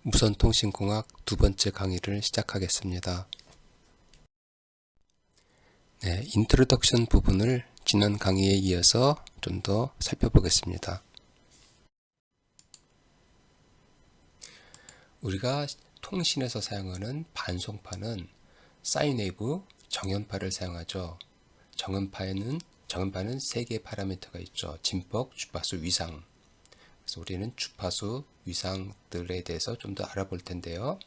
무선통신공학 두 번째 강의를 시작하겠습니다. 인트로덕션 부분을 지난 강의에 이어서 좀 더 살펴보겠습니다. 우리가 통신에서 사용하는 반송파는 사인웨이브, 정연파를 사용하죠. 정연파는 3개의 파라미터가 있죠. 진폭, 주파수, 위상. 그래서 우리는 주파수, 위상들에 대해서 좀 더 알아볼 텐데요.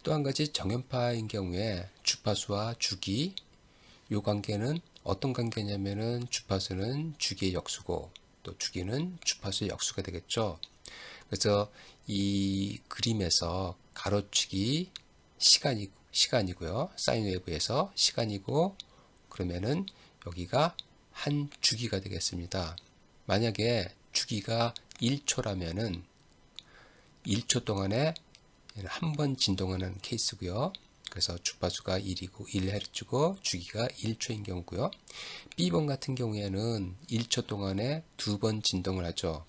또 한 가지 정연파인 경우에 주파수와 주기, 이 관계는 어떤 관계냐면은 주파수는 주기의 역수고 또 주기는 주파수의 역수가 되겠죠. 그래서 이 그림에서 가로축이 시간이고요. 사인웨이브에서 시간이고, 그러면은 여기가 한 주기가 되겠습니다. 만약에 주기가 1초라면은 1초 동안에 한 번 진동하는 케이스고요. 그래서 주파수가 1Hz고 주기가 1초인 경우고요. B번 같은 경우에는 1초 동안에 두 번 진동을 하죠.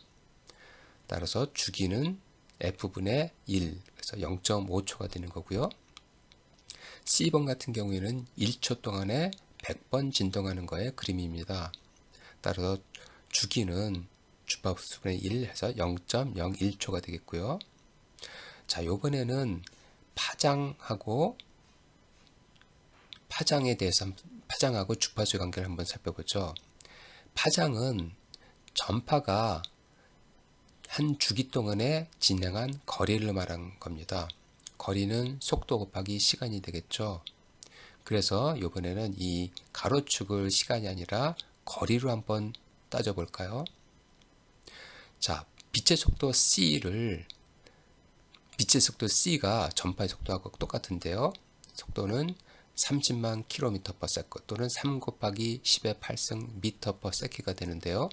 따라서 주기는 F분의 1, 그래서 0.5초가 되는 거고요. C번 같은 경우에는 1초 동안에 100번 진동하는 거의 그림입니다. 따라서 주기는 주파수분의 1 해서 0.01초가 되겠고요. 자, 요번에는 파장에 대해서 파장하고 주파수의 관계를 한번 살펴보죠. 파장은 전파가 한 주기 동안에 진행한 거리를 말한 겁니다. 거리는 속도 곱하기 시간이 되겠죠. 그래서 이번에는 이 가로축을 시간이 아니라 거리로 한번 따져볼까요? 자, 빛의 속도 C가 전파의 속도하고 똑같은데요. 속도는 30만 km/s 또는 3 곱하기 10의 8승 m/s가 되는데요.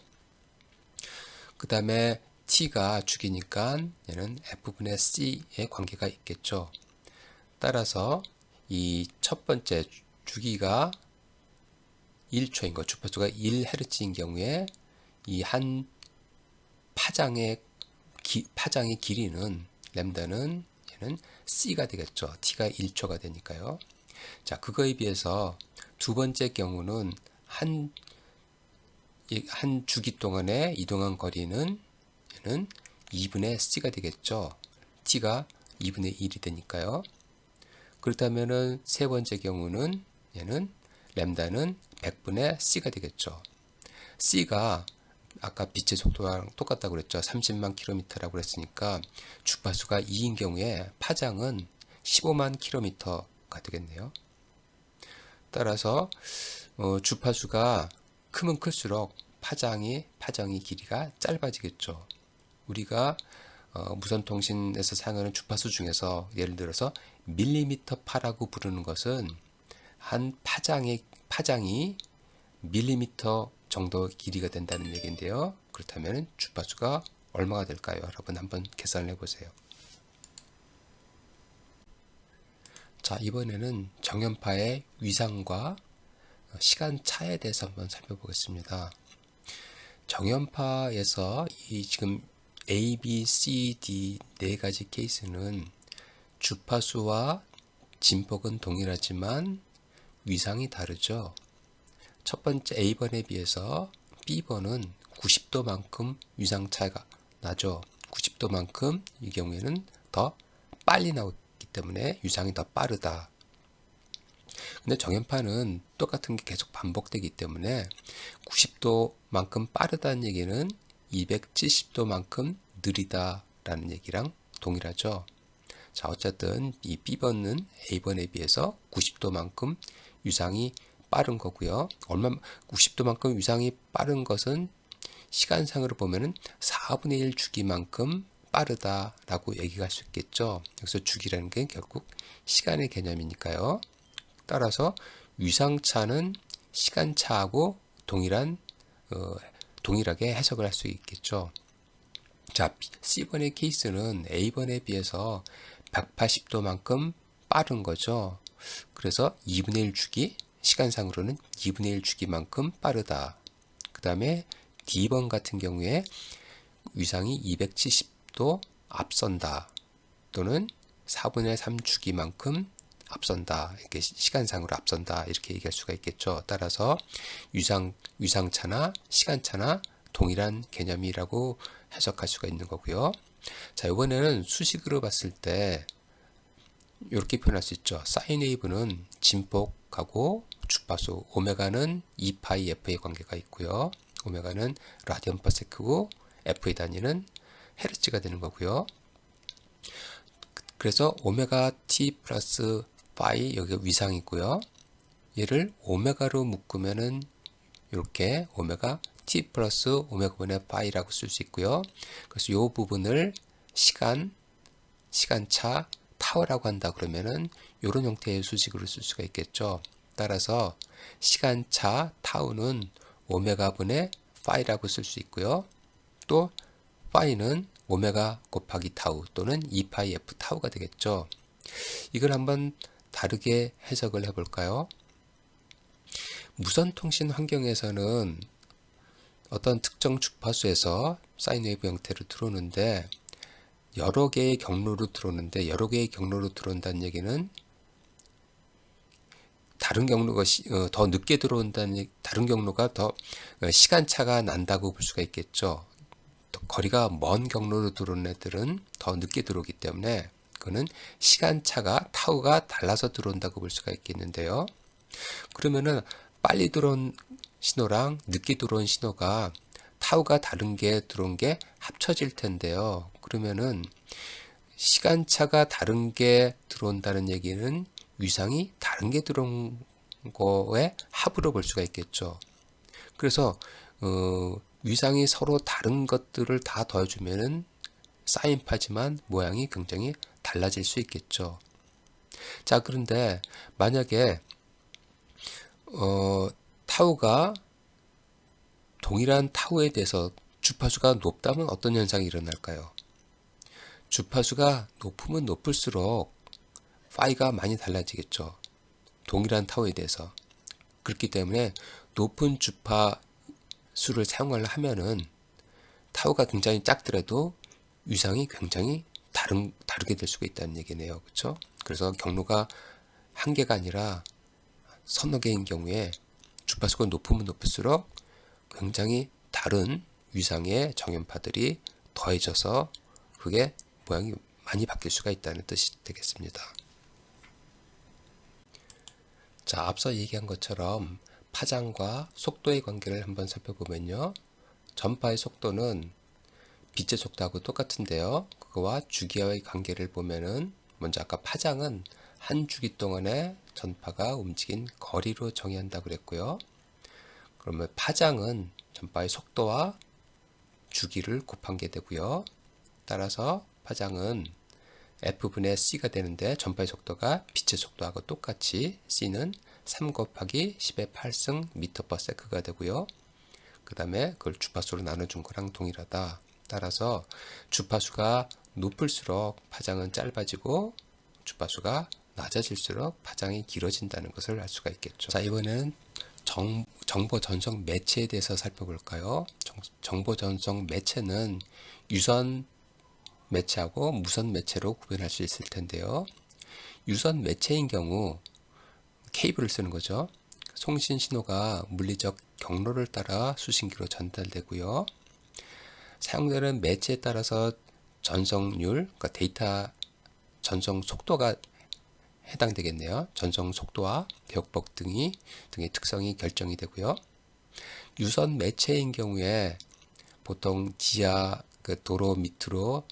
그 다음에 T가 주기니까 얘는 F분의 C의 관계가 있겠죠. 따라서 이 첫 번째 주기가 1초인 것, 주파수가 1Hz인 경우에 이 한 파장의 길이는 램다는 얘는 C가 되겠죠. T가 1초가 되니까요. 자, 그거에 비해서 두 번째 경우는 한 주기 동안에 이동한 거리는 얘는 2분의 C가 되겠죠. T가 2분의 1이 되니까요. 그렇다면은 세 번째 경우는 얘는 램다는 100분의 C가 되겠죠. C가 아까 빛의 속도랑 똑같다고 그랬죠. 30만 km라고 그랬으니까 주파수가 2인 경우에 파장은 15만 km가 되겠네요. 따라서 주파수가 크면 클수록 파장의 길이가 짧아지겠죠. 우리가 무선통신에서 사용하는 주파수 중에서 예를 들어서 밀리미터파라고 부르는 것은 한 파장이 밀리미터 정도 길이가 된다는 얘기인데요. 그렇다면 주파수가 얼마가 될까요? 여러분 한번 계산을 해보세요. 자, 이번에는 정연파의 위상과 시간차에 대해서 한번 살펴보겠습니다. 정연파에서 이 지금 A, B, C, D 네 가지 케이스는 주파수와 진폭은 동일하지만 위상이 다르죠. 첫 번째 A번에 비해서 B번은 90도만큼 위상 차이가 나죠. 90도만큼 이 경우에는 더 빨리 나오기 때문에 위상이 더 빠르다. 근데 정연파는 똑같은 게 계속 반복되기 때문에 90도만큼 빠르다는 얘기는 270도만큼 느리다라는 얘기랑 동일하죠. 자, 어쨌든 이 B번은 A번에 비해서 90도만큼 위상이 빠른 거고요. 90도만큼 위상이 빠른 것은 시간상으로 보면은 4분의 1 주기만큼 빠르다라고 얘기할 수 있겠죠. 여기서 주기라는 게 결국 시간의 개념이니까요. 따라서 위상차는 시간차하고 동일하게 해석을 할 수 있겠죠. 자, C번의 케이스는 A번에 비해서 180도만큼 빠른 거죠. 그래서 2분의 1 주기, 시간상으로는 2분의 1 주기만큼 빠르다. 그 다음에 D번 같은 경우에 위상이 270도 앞선다. 또는 4분의 3 주기만큼 앞선다. 이렇게 시간상으로 앞선다. 이렇게 얘기할 수가 있겠죠. 따라서 위상차나 시간차나 동일한 개념이라고 해석할 수가 있는 거고요. 자, 이번에는 수식으로 봤을 때 이렇게 표현할 수 있죠. 사인 웨이브는 진폭하고 주파수 오메가는 2파이 F의 관계가 있고요. 오메가는 라디언 퍼 세크고 F의 단위는 헤르츠가 되는 거고요. 그래서 오메가 T 플러스 파이 여기가 위상이고요. 얘를 오메가로 묶으면은 이렇게 오메가 T 플러스 오메가 분의 파이라고 쓸 수 있고요. 그래서 이 부분을 시간차 타우라고 한다 그러면은 이런 형태의 수식으로 쓸 수가 있겠죠. 따라서 시간차 타우는 오메가 분의 파이라고 쓸 수 있고요. 또 파이는 오메가 곱하기 타우 또는 2파이 F 타우가 되겠죠. 이걸 한번 다르게 해석을 해볼까요? 무선통신 환경에서는 어떤 특정 주파수에서 사인 웨이브 형태로 들어오는데 여러 개의 경로로 들어오는데 여러 개의 경로로 들어온다는 얘기는 다른 경로가 더 늦게 들어온다는 다른 경로가 더 시간차가 난다고 볼 수가 있겠죠. 거리가 먼 경로로 들어오는 애들은 더 늦게 들어오기 때문에 그거는 시간차가 타우가 달라서 들어온다고 볼 수가 있겠는데요. 그러면은 빨리 들어온 신호랑 늦게 들어온 신호가 타우가 다른 게 들어온 게 합쳐질 텐데요. 그러면은 시간차가 다른 게 들어온다는 얘기는 위상이 다른 게 들어온 거에 합으로 볼 수가 있겠죠. 그래서 위상이 서로 다른 것들을 다 더해주면은 사인파지만 모양이 굉장히 달라질 수 있겠죠. 자, 그런데 만약에 타우가 동일한 타우에 대해서 주파수가 높다면 어떤 현상이 일어날까요? 주파수가 높으면 높을수록 파이가 많이 달라지겠죠. 동일한 타우에 대해서. 그렇기 때문에 높은 주파수를 사용을 하면은 타우가 굉장히 작더라도 위상이 굉장히 다르게 될 수가 있다는 얘기네요. 그렇죠? 그래서 경로가 한 개가 아니라 서너 개인 경우에 주파수가 높으면 높을수록 굉장히 다른 위상의 정연파들이 더해져서 그게 모양이 많이 바뀔 수가 있다는 뜻이 되겠습니다. 자, 앞서 얘기한 것처럼 파장과 속도의 관계를 한번 살펴보면요. 전파의 속도는 빛의 속도하고 똑같은데요. 그거와 주기와의 관계를 보면은 먼저 아까 파장은 한 주기 동안에 전파가 움직인 거리로 정의한다고 그랬고요. 그러면 파장은 전파의 속도와 주기를 곱한 게 되고요. 따라서 파장은 F분의 C가 되는데 전파의 속도가 빛의 속도하고 똑같이 C는 3 곱하기 10의 8승 미터 퍼 세크가 되고요. 그 다음에 그걸 주파수로 나눠준 거랑 동일하다. 따라서 주파수가 높을수록 파장은 짧아지고 주파수가 낮아질수록 파장이 길어진다는 것을 알 수가 있겠죠. 자, 이번에는 정보 전송 매체에 대해서 살펴볼까요? 정보 전송 매체는 유선 매체하고 무선 매체로 구별할 수 있을 텐데요. 유선 매체인 경우 케이블을 쓰는 거죠. 송신 신호가 물리적 경로를 따라 수신기로 전달되고요. 사용되는 매체에 따라서 전송률, 그러니까 데이터 전송 속도가 해당되겠네요. 전송 속도와 대역폭 등의 특성이 결정이 되고요. 유선 매체인 경우에 보통 지하 도로 밑으로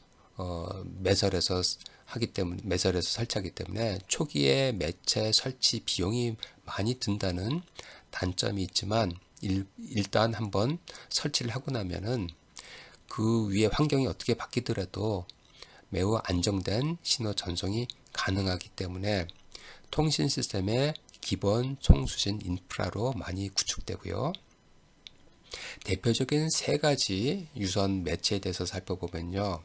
매설해서 설치하기 때문에 초기에 매체 설치 비용이 많이 든다는 단점이 있지만 일단 한번 설치를 하고 나면은 그 위에 환경이 어떻게 바뀌더라도 매우 안정된 신호 전송이 가능하기 때문에 통신 시스템의 기본 송수신 인프라로 많이 구축되고요. 대표적인 세 가지 유선 매체에 대해서 살펴보면요.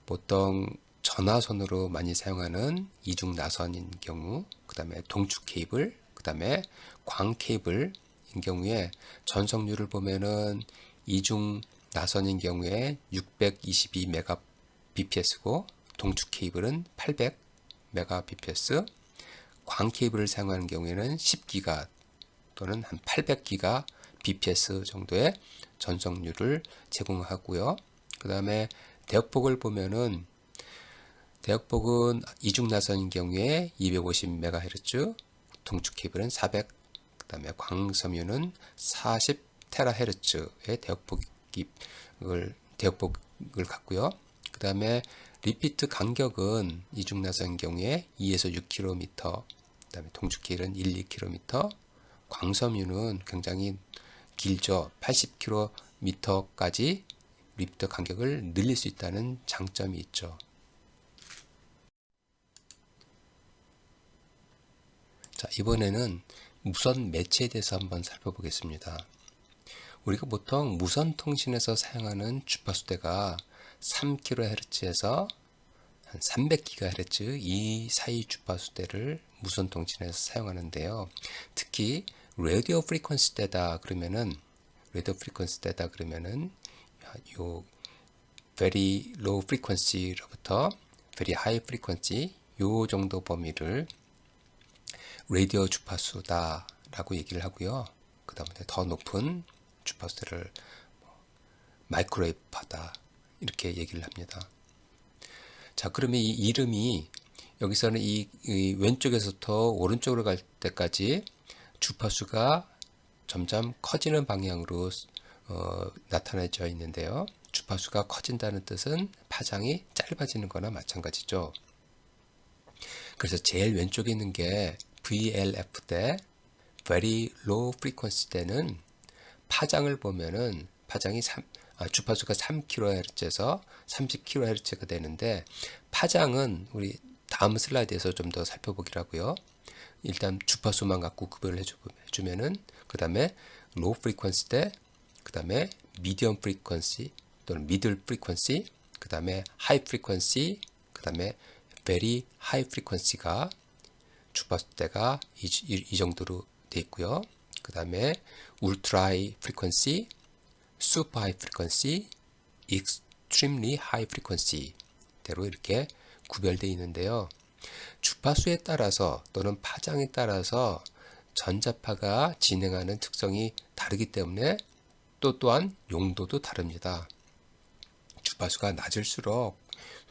보통 전화선으로 많이 사용하는 이중 나선인 경우, 그 다음에 동축 케이블, 그 다음에 광 케이블인 경우에 전송률을 보면은 이중 나선인 경우에 622 메가bps고 동축 케이블은 800Mbps, 광 케이블을 사용하는 경우에는 10기가 또는 한 800기가 bps 정도의 전송률을 제공하고요. 그 다음에 대역폭을 보면은 대역폭은 이중 나선인 경우에 250MHz, 동축 케이블은 400, 그 다음에 광섬유는 40THz의 대역폭을 갖고요. 그 다음에 리피트 간격은 이중 나선인 경우에 2에서 6km, 그 다음에 동축 케이블은 1, 2km, 광섬유는 굉장히 길죠. 80km까지 리피트 간격을 늘릴 수 있다는 장점이 있죠. 자, 이번에는 무선 매체에 대해서 한번 살펴보겠습니다. 우리가 보통 무선 통신에서 사용하는 주파수대가 3kHz에서 한 300GHz 이 사이 주파수대를 무선 통신에서 사용하는데요. 특히 라디오 프리퀀시 대다 그러면은 요 very low frequency로부터 very high frequency 요 정도 범위를 라디오 주파수다라고 얘기를 하고요. 그 다음에 더 높은 주파수대를 마이크로웨이브다 이렇게 얘기를 합니다. 자, 그러면 이 이름이 여기서는 이 왼쪽에서부터 오른쪽으로 갈 때까지 주파수가 점점 커지는 방향으로 나타내져 있는데요. 주파수가 커진다는 뜻은 파장이 짧아지는 거나 마찬가지죠. 그래서 제일 왼쪽에 있는 게 VLF 대 Very Low Frequency 대는 파장을 보면은 주파수가 3kHz에서 30kHz가 되는데 파장은 우리 다음 슬라이드에서 좀 더 살펴보기로 하고요. 일단 주파수만 갖고 구별을 해주면은 그 다음에 low frequency 대 그 다음에 medium frequency 또는 middle frequency 그 다음에 high frequency 그 다음에 very high frequency가 주파수대가 이 정도로 되어 있고요. 그 다음에 ultra high frequency, super high frequency, extremely high frequency 대로 이렇게 구별되어 있는데요. 주파수에 따라서 또는 파장에 따라서 전자파가 진행하는 특성이 다르기 때문에 또한 용도도 다릅니다. 주파수가 낮을수록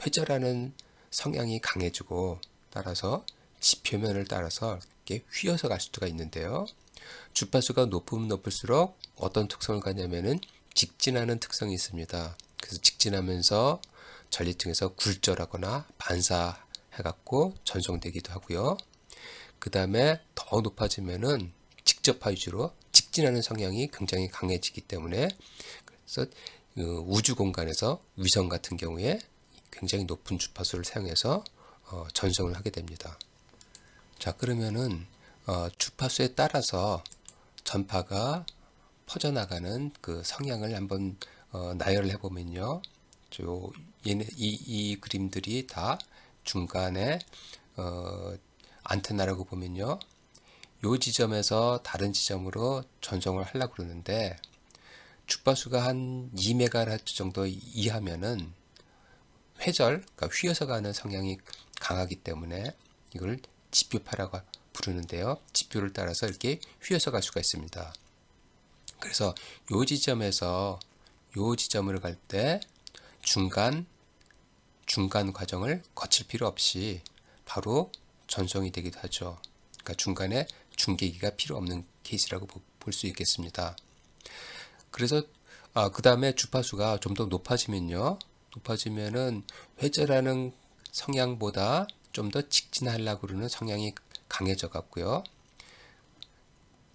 회절하는 성향이 강해지고 따라서 지표면을 따라서 이렇게 휘어서 갈 수가 있는데요. 주파수가 높으면 높을수록 어떤 특성을 갖냐면은 직진하는 특성이 있습니다. 그래서 직진하면서 전리층에서 굴절하거나 반사해갖고 전송되기도 하고요. 그 다음에 더 높아지면은 직접파 위주로 직진하는 성향이 굉장히 강해지기 때문에 그래서 우주 공간에서 위성 같은 경우에 굉장히 높은 주파수를 사용해서 전송을 하게 됩니다. 자, 그러면은 주파수에 따라서 전파가 퍼져나가는 그 성향을 한번 나열을 해보면요. 이 그림들이 다 중간에 안테나라고 보면요. 요 지점에서 다른 지점으로 전송을 하려고 그러는데 주파수가 한 2MHz 정도 이하면은 회절, 그러니까 휘어서 가는 성향이 강하기 때문에 이걸 지표파라고 부르는데요. 지표를 따라서 이렇게 휘어서 갈 수가 있습니다. 그래서 요 지점에서 요 지점으로 갈 때 중간 과정을 거칠 필요 없이 바로 전송이 되기도 하죠. 그러니까 중간에 중계기가 필요 없는 케이스라고 볼 수 있겠습니다. 그래서 그 다음에 주파수가 좀 더 높아지면은 회절하는 성향보다 좀 더 직진하려고 그러는 성향이 강해져 갖고요.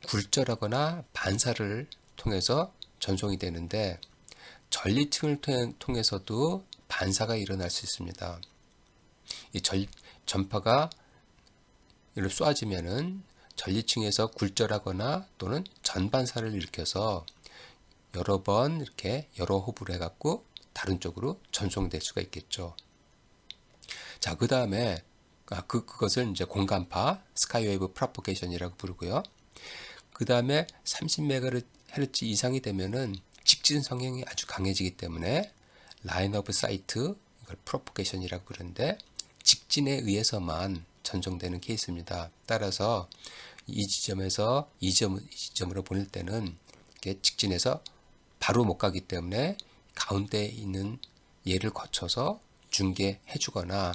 굴절하거나 반사를 통해서 전송이 되는데 전리층을 통해서도 반사가 일어날 수 있습니다. 이 전파가 이렇게 쏘아지면은 전리층에서 굴절하거나 또는 전반사를 일으켜서 여러 번 이렇게 여러 호흡을 해갖고 다른 쪽으로 전송될 수가 있겠죠. 자, 그 다음에 그것을 이제 공간파 스카이웨이브 프로포게이션이라고 부르고요. 그 다음에 30MHz 이상이 되면은 직진 성향이 아주 강해지기 때문에 라인 오브 사이트, 이걸 프로포게이션이라고 부르는데 직진에 의해서만 전송되는 케이스입니다. 따라서 이 지점에서 이 지점으로 보낼 때는 이게 직진해서 바로 못 가기 때문에 가운데 있는 얘를 거쳐서 중계해 주거나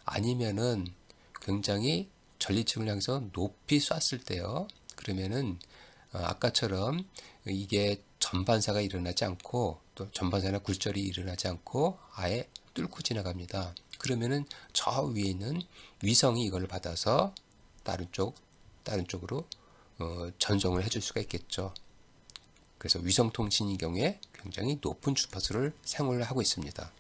아니면은 굉장히 전리층을 향해서 높이 쐈을 때요. 그러면은 아까처럼 이게 전반사가 일어나지 않고 또 전반사나 굴절이 일어나지 않고 아예 뚫고 지나갑니다. 그러면은 저 위에 있는 위성이 이걸 받아서 다른 쪽으로 전송을 해줄 수가 있겠죠. 그래서 위성 통신의 경우에 굉장히 높은 주파수를 사용을 하고 있습니다.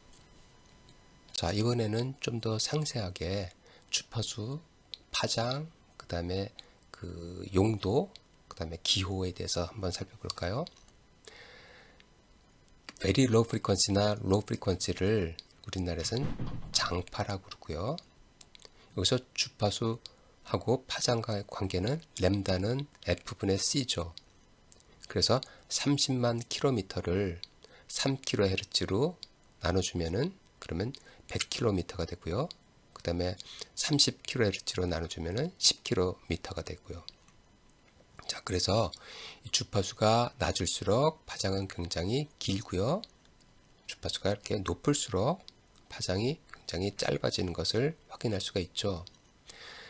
자, 이번에는 좀 더 상세하게 주파수, 파장, 그 다음에 그 용도, 그 다음에 기호에 대해서 한번 살펴볼까요? Very low frequency나 low frequency를 우리나라에서는 장파라고 그러고요. 여기서 주파수하고 파장과의 관계는 램다는 F분의 C죠. 그래서 30만 킬로미터를 3kHz로 나눠주면은 그러면 100km가 되고요. 그 다음에 30kHz로 나눠주면은 10km가 되고요. 자, 그래서 이 주파수가 낮을수록 파장은 굉장히 길고요. 주파수가 이렇게 높을수록 파장이 굉장히 짧아지는 것을 확인할 수가 있죠.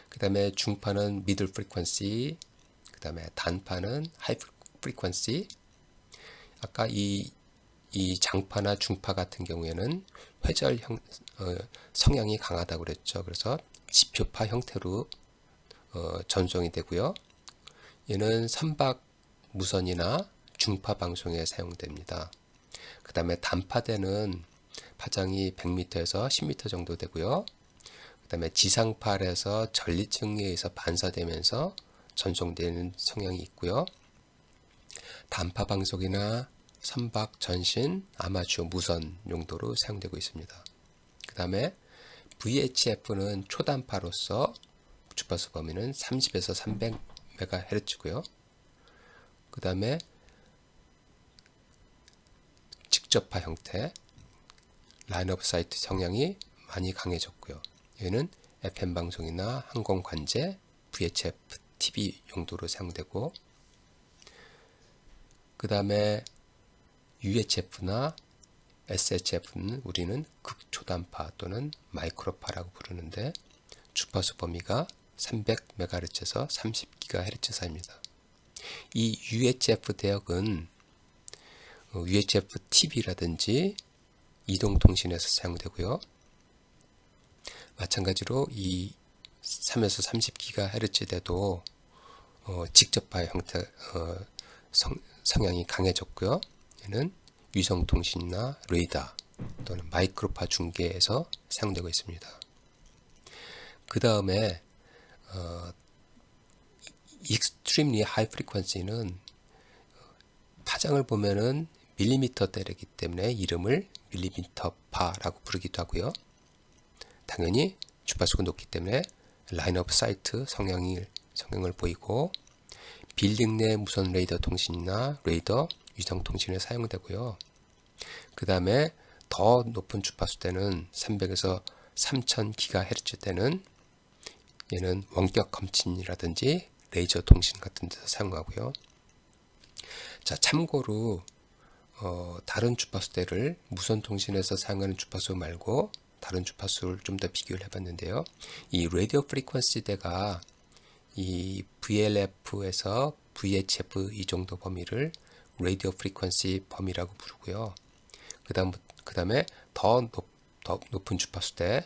그 다음에 중파는 미들 프리퀀시, 그 다음에 단파는 하이 프리퀀시. 아까 이 장파나 중파 같은 경우에는 회절 성향이 강하다고 그랬죠. 그래서 지표파 형태로 전송이 되고요. 얘는 선박 무선이나 중파 방송에 사용됩니다. 그 다음에 단파대는 파장이 100m에서 10m 정도 되고요. 그 다음에 지상파에서 전리층에 의해서 반사되면서 전송되는 성향이 있고요. 단파 방송이나 선박, 전신, 아마추어 무선 용도로 사용되고 있습니다. 그 다음에 VHF는 초단파로서 주파수 범위는 30에서 300MHz고요. 그 다음에 직접파 형태, 라인 오브 사이트 성향이 많이 강해졌고요. 얘는 FM 방송이나 항공 관제, VHF, TV 용도로 사용되고, 그 다음에 UHF나 SHF는 우리는 극초단파 또는 마이크로파라고 부르는데 주파수 범위가 300MHz에서 30GHz 사이입니다. 이 UHF 대역은 UHF TV라든지 이동통신에서 사용되고요. 마찬가지로 이 3에서 30GHz대도 직접파 형태 성향이 강해졌고요. 얘는 위성통신이나 레이더 또는 마이크로파 중계에서 사용되고 있습니다. 그 다음에 extremely high frequency는 파장을 보면은 밀리미터대이기 때문에 이름을 밀리미터파라고 부르기도 하고요. 당연히 주파수가 높기 때문에 라인 오브 사이트 성향을 보이고 빌딩 내 무선 레이더 통신이나 레이더 위성 통신에 사용되고요. 그 다음에 더 높은 주파수 때는 300에서 3000GHz 때는 얘는 원격 검침이라든지 레이저 통신 같은 데서 사용하고요. 자, 참고로 다른 주파수대를 무선 통신에서 사용하는 주파수 말고 다른 주파수를 좀 더 비교를 해봤는데요. 이 라디오 프리퀀시 대가 이 VLF에서 VHF 이 정도 범위를 라디오 프리퀀시 범위라고 부르고요. 그 다음에 더 높은 주파수대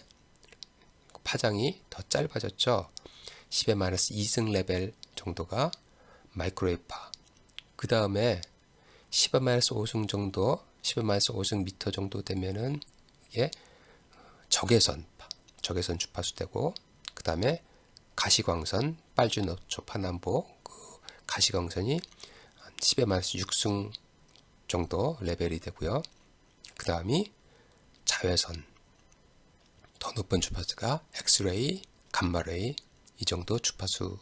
파장이 더 짧아졌죠. 10의 2승 레벨 정도가 마이크로웨이브파. 그 다음에 10의 5승 정도, 10의 5승 미터 정도 되면은 이게 적외선 주파수대고, 그 다음에 가시광선, 빨주노초 파남보 그 가시광선이 10의 6승 정도 레벨이 되고요. 그 다음이 자외선, 더 높은 주파수가 엑스레이, 감마레이 이 정도 주파수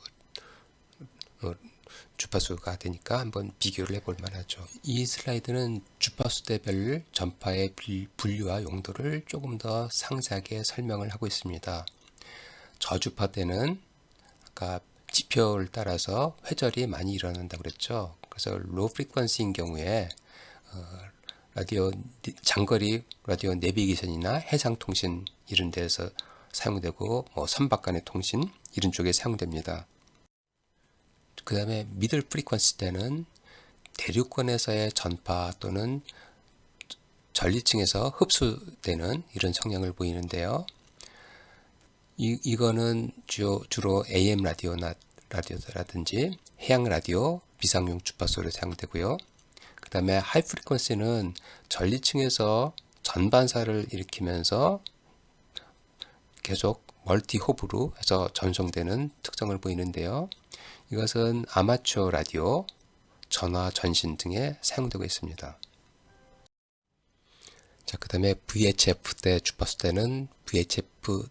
주파수가 되니까 한번 비교를 해볼 만하죠. 이 슬라이드는 주파수대별 전파의 분류와 용도를 조금 더 상세하게 설명을 하고 있습니다. 저주파 때는 아까 지표를 따라서 회절이 많이 일어난다고 그랬죠. 그래서 로우 프리퀀시인 경우에 라디오 장거리 라디오 내비게이션이나 해상 통신 이런 데서 사용되고 선박 간의 통신 이런 쪽에 사용됩니다. 그 다음에 미들 프리퀀시 때는 대륙권에서의 전파 또는 전리층에서 흡수되는 이런 성향을 보이는데요. 이거는 주로 AM 라디오라든지 해양 라디오 비상용 주파수로 사용되고요. 그 다음에 하이 프리퀀시는 전리층에서 전반사를 일으키면서 계속 멀티 호브로 해서 전송되는 특성을 보이는데요. 이것은 아마추어 라디오, 전화, 전신 등에 사용되고 있습니다. 자, 그 다음에 VHF 때 주파수 때는 VHF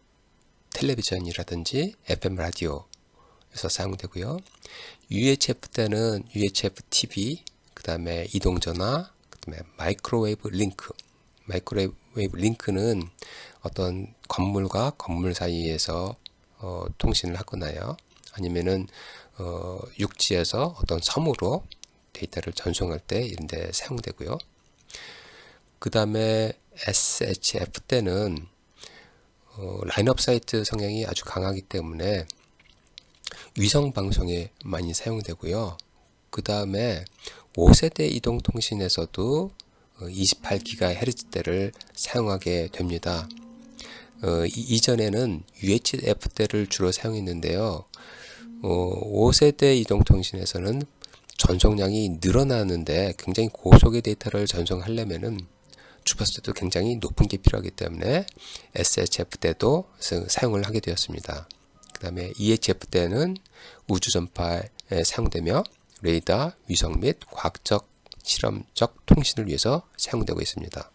텔레비전이라든지 FM 라디오에서 사용되고요. UHF 때는 UHF TV, 그 다음에 이동전화, 그 다음에 마이크로웨이브 링크. 마이크로웨이브 링크는 어떤 건물과 건물 사이에서 통신을 하거나요. 아니면은 육지에서 어떤 섬으로 데이터를 전송할 때 이런 데 사용되고요. 그 다음에 SHF 때는 라인업 사이트 성향이 아주 강하기 때문에 위성 방송에 많이 사용되고요. 그 다음에 5세대 이동통신에서도 28GHz대를 사용하게 됩니다. 이전에는 UHF대를 주로 사용했는데요. 5세대 이동통신에서는 전송량이 늘어나는데 굉장히 고속의 데이터를 전송하려면은 주파수대도 굉장히 높은 게 필요하기 때문에 SHF 때도 사용을 하게 되었습니다. 그 다음에 EHF 때는 우주전파에 사용되며 레이더, 위성 및 과학적, 실험적 통신을 위해서 사용되고 있습니다.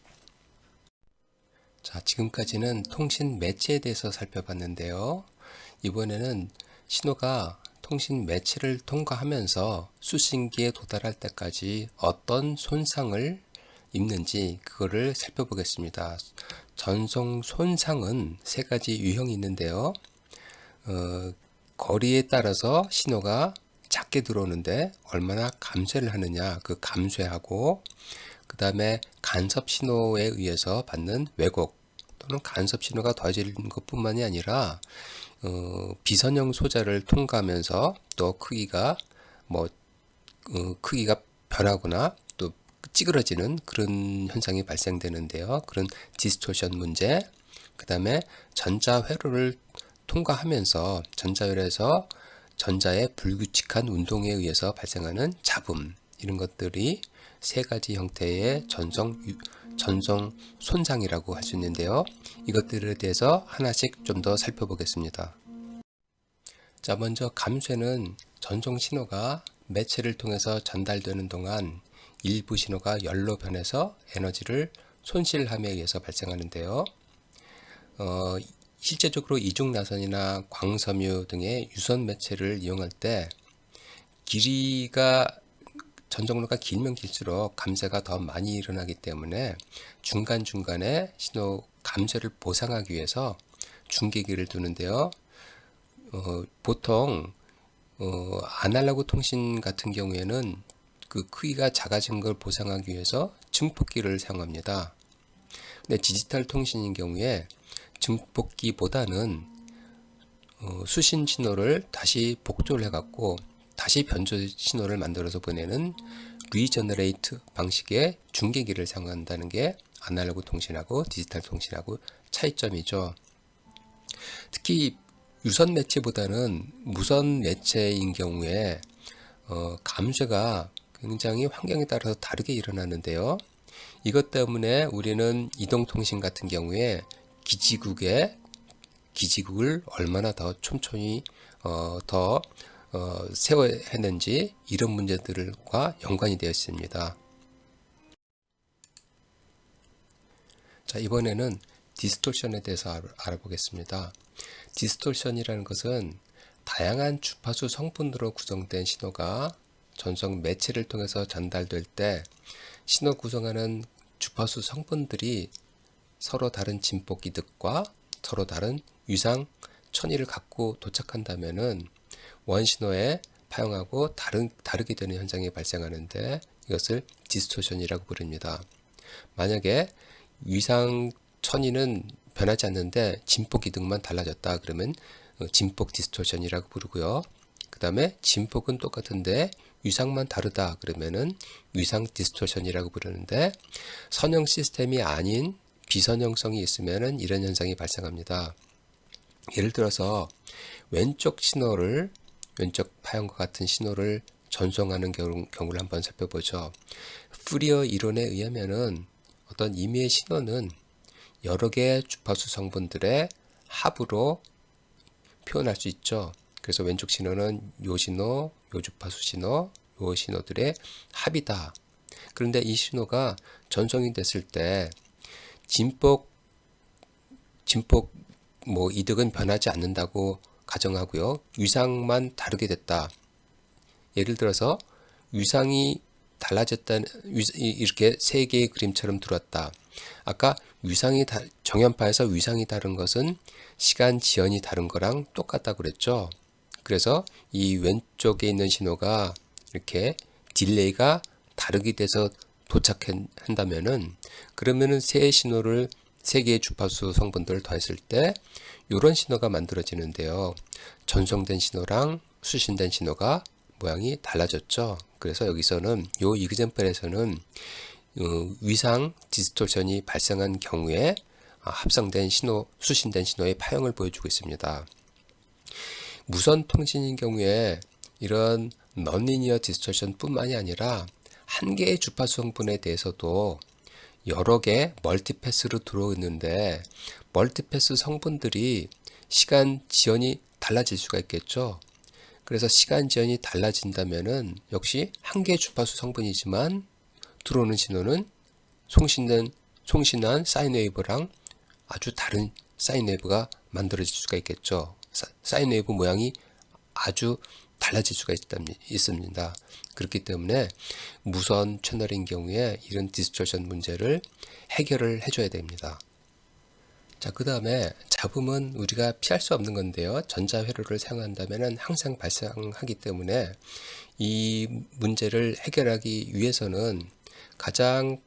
자, 지금까지는 통신 매체에 대해서 살펴봤는데요. 이번에는 신호가 통신 매체를 통과하면서 수신기에 도달할 때까지 어떤 손상을 입는지 그거를 살펴보겠습니다. 전송 손상은 세 가지 유형이 있는데요. 거리에 따라서 신호가 작게 들어오는데 얼마나 감쇄를 하느냐, 그 감쇄하고 그 다음에 간섭 신호에 의해서 받는 왜곡 또는 간섭 신호가 더해지는 것뿐만이 아니라 비선형 소자를 통과하면서 또 크기가 크기가 변하거나 또 찌그러지는 그런 현상이 발생되는데요. 그런 디스토션 문제, 그 다음에 전자 회로를 통과하면서 전자회로에서 전자의 불규칙한 운동에 의해서 발생하는 잡음, 이런 것들이 세 가지 형태의 전송 손상이라고 할 수 있는데요. 이것들에 대해서 하나씩 좀 더 살펴보겠습니다. 자, 먼저 감쇄는 전송 신호가 매체를 통해서 전달되는 동안 일부 신호가 열로 변해서 에너지를 손실함에 의해서 발생하는데요. 실제적으로 이중나선이나 광섬유 등의 유선 매체를 이용할 때 길이가 전송로가 길면 길수록 감쇄가 더 많이 일어나기 때문에 중간중간에 신호 감쇄를 보상하기 위해서 중계기를 두는데요. 보통 아날로그 통신 같은 경우에는 그 크기가 작아진 걸 보상하기 위해서 증폭기를 사용합니다. 근데 디지털 통신인 경우에 증폭기보다는 수신 신호를 다시 복조를 해갖고 다시 변조 신호를 만들어서 보내는 리저너레이트 방식의 중계기를 사용한다는 게 아날로그 통신하고 디지털 통신하고 차이점이죠. 특히 유선 매체보다는 무선 매체인 경우에 감쇄가 굉장히 환경에 따라서 다르게 일어나는데요. 이것 때문에 우리는 이동통신 같은 경우에 기지국을 얼마나 더 촘촘히 세워야 했는지 이런 문제들과 연관이 되어 있습니다. 자, 이번에는 디스토션에 대해서 알아보겠습니다. 디스토션이라는 것은 다양한 주파수 성분으로 구성된 신호가 전송 매체를 통해서 전달될 때 신호 구성하는 주파수 성분들이 서로 다른 진폭 이득과 서로 다른 위상 천위를 갖고 도착한다면은 원신호에 파형하고 다르게 되는 현상이 발생하는데 이것을 디스토션이라고 부릅니다. 만약에 위상 천위는 변하지 않는데 진폭 이득만 달라졌다 그러면 진폭 디스토션이라고 부르고요. 그 다음에 진폭은 똑같은데 위상만 다르다 그러면은 위상 디스토션이라고 부르는데 선형 시스템이 아닌 비선형성이 있으면은 이런 현상이 발생합니다. 예를 들어서 왼쪽 파형과 같은 신호를 전송하는 경우를 한번 살펴보죠. 푸리어 이론에 의하면은 어떤 임의의 신호는 여러 개의 주파수 성분들의 합으로 표현할 수 있죠. 그래서 왼쪽 신호는 요 신호, 요 주파수 신호, 요 신호들의 합이다. 그런데 이 신호가 전송이 됐을 때 진폭 이득은 변하지 않는다고 가정하고요. 위상만 다르게 됐다. 예를 들어서 위상이 달라졌다. 이렇게 세 개의 그림처럼 들어왔다. 아까 정연파에서 위상이 다른 것은 시간 지연이 다른 거랑 똑같다고 그랬죠. 그래서 이 왼쪽에 있는 신호가 이렇게 딜레이가 다르게 돼서 도착한다면은 그러면은 세 개의 주파수 성분들을 더했을 때 이런 신호가 만들어지는데요. 전송된 신호랑 수신된 신호가 모양이 달라졌죠. 그래서 여기서는 요 이그젬플에서는 위상 디스토션이 발생한 경우에 합성된 수신된 신호의 파형을 보여주고 있습니다. 무선 통신인 경우에 이런 넌리니어 디스토션 뿐만이 아니라 한 개의 주파수 성분에 대해서도 여러 개 멀티패스로 들어오는데 멀티패스 성분들이 시간 지연이 달라질 수가 있겠죠. 그래서 시간 지연이 달라진다면은 역시 한 개의 주파수 성분이지만 들어오는 신호는 송신한 사인웨이브랑 아주 다른 사인웨이브가 만들어질 수가 있겠죠. 사인웨이브 모양이 아주 달라질 수가 있습니다. 그렇기 때문에 무선 채널인 경우에 이런 디스토션 문제를 해결을 해줘야 됩니다. 자, 그 다음에 잡음은 우리가 피할 수 없는 건데요. 전자회로를 사용한다면 항상 발생하기 때문에 이 문제를 해결하기 위해서는 가장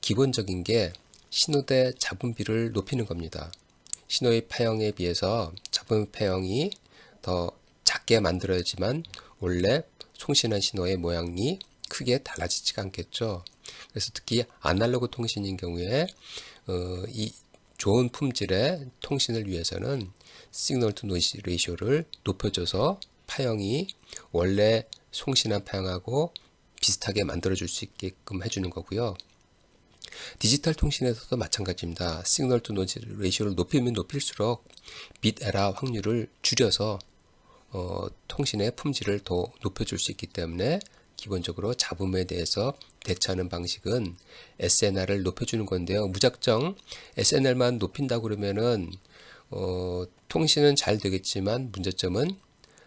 기본적인 게 신호대 잡음비를 높이는 겁니다. 신호의 파형에 비해서 잡음 파형이 더 작게 만들어야지만 원래 송신한 신호의 모양이 크게 달라지지가 않겠죠. 그래서 특히 아날로그 통신인 경우에 이 좋은 품질의 통신을 위해서는 시그널 투 노이즈 레이쇼를 높여줘서 파형이 원래 송신한 파형하고 비슷하게 만들어줄 수 있게끔 해주는 거고요. 디지털 통신에서도 마찬가지입니다. 시그널 투 노이즈 레이쇼를 높이면 높일수록 빗 에러 확률을 줄여서 통신의 품질을 더 높여줄 수 있기 때문에 기본적으로 잡음에 대해서 대처하는 방식은 SNR을 높여주는 건데요. 무작정 SNR만 높인다 그러면은 통신은 잘 되겠지만 문제점은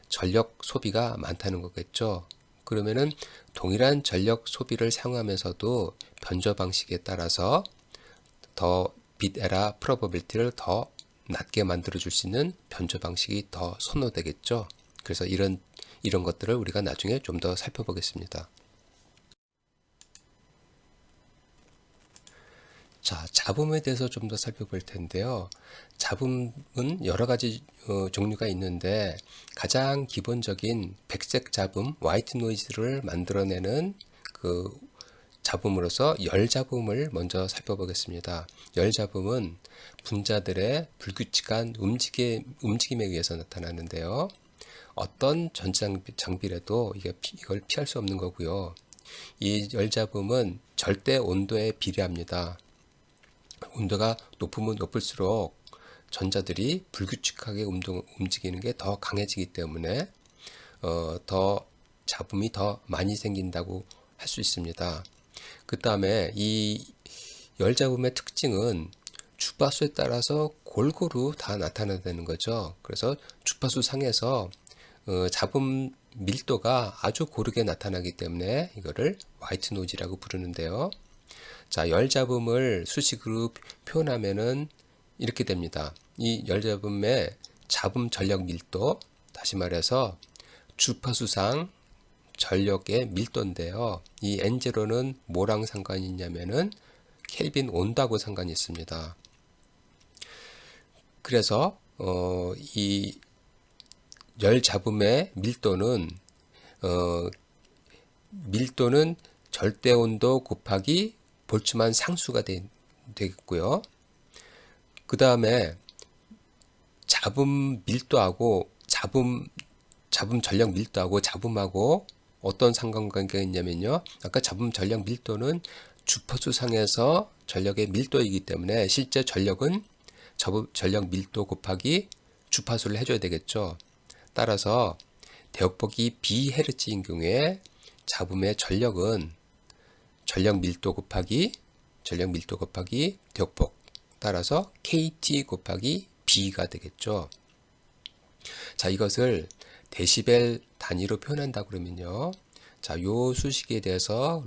전력 소비가 많다는 거겠죠. 그러면은 동일한 전력 소비를 사용하면서도 변조 방식에 따라서 더 빗 에러 프로버빌티를 더 낮게 만들어줄 수 있는 변조 방식이 더 선호되겠죠. 그래서 이런 것들을 우리가 나중에 좀 더 살펴보겠습니다. 자, 잡음에 대해서 좀 더 살펴볼 텐데요. 잡음은 여러 가지 종류가 있는데 가장 기본적인 백색 잡음, 화이트 노이즈를 만들어내는 그 잡음으로서 열 잡음을 먼저 살펴보겠습니다. 열 잡음은 분자들의 불규칙한 움직임에 의해서 나타나는데요. 어떤 전장비라도 이걸 피할 수 없는 거고요. 이 열잡음은 절대 온도에 비례합니다. 온도가 높으면 높을수록 전자들이 불규칙하게 움직이는 게 더 강해지기 때문에 더 잡음이 더 많이 생긴다고 할 수 있습니다. 그 다음에 이 열잡음의 특징은 주파수에 따라서 골고루 다 나타나는 거죠. 그래서 주파수 상에서 잡음 밀도가 아주 고르게 나타나기 때문에 이거를 화이트 노이즈라고 부르는데요. 자, 열 잡음을 수식으로 표현하면은 이렇게 됩니다. 이 열 잡음의 잡음 전력 밀도, 다시 말해서 주파수상 전력의 밀도인데요. 이 N0는 뭐랑 상관이 있냐면은 켈빈 온도하고 상관이 있습니다. 그래서 이 열 잡음의 밀도는 절대 온도 곱하기 볼츠만 상수가 되겠고요. 그 다음에 잡음 밀도하고 잡음 전력 밀도하고 잡음하고 어떤 상관관계가 있냐면요. 아까 잡음 전력 밀도는 주파수상에서 전력의 밀도이기 때문에 실제 전력은 잡음 전력 밀도 곱하기 주파수를 해줘야 되겠죠. 따라서 대역폭이 B헤르츠인 경우에 잡음의 전력은 전력 밀도 곱하기 대역폭, 따라서 KT 곱하기 B가 되겠죠. 자, 이것을 데시벨 단위로 표현한다 그러면요. 자, 요 수식에 대해서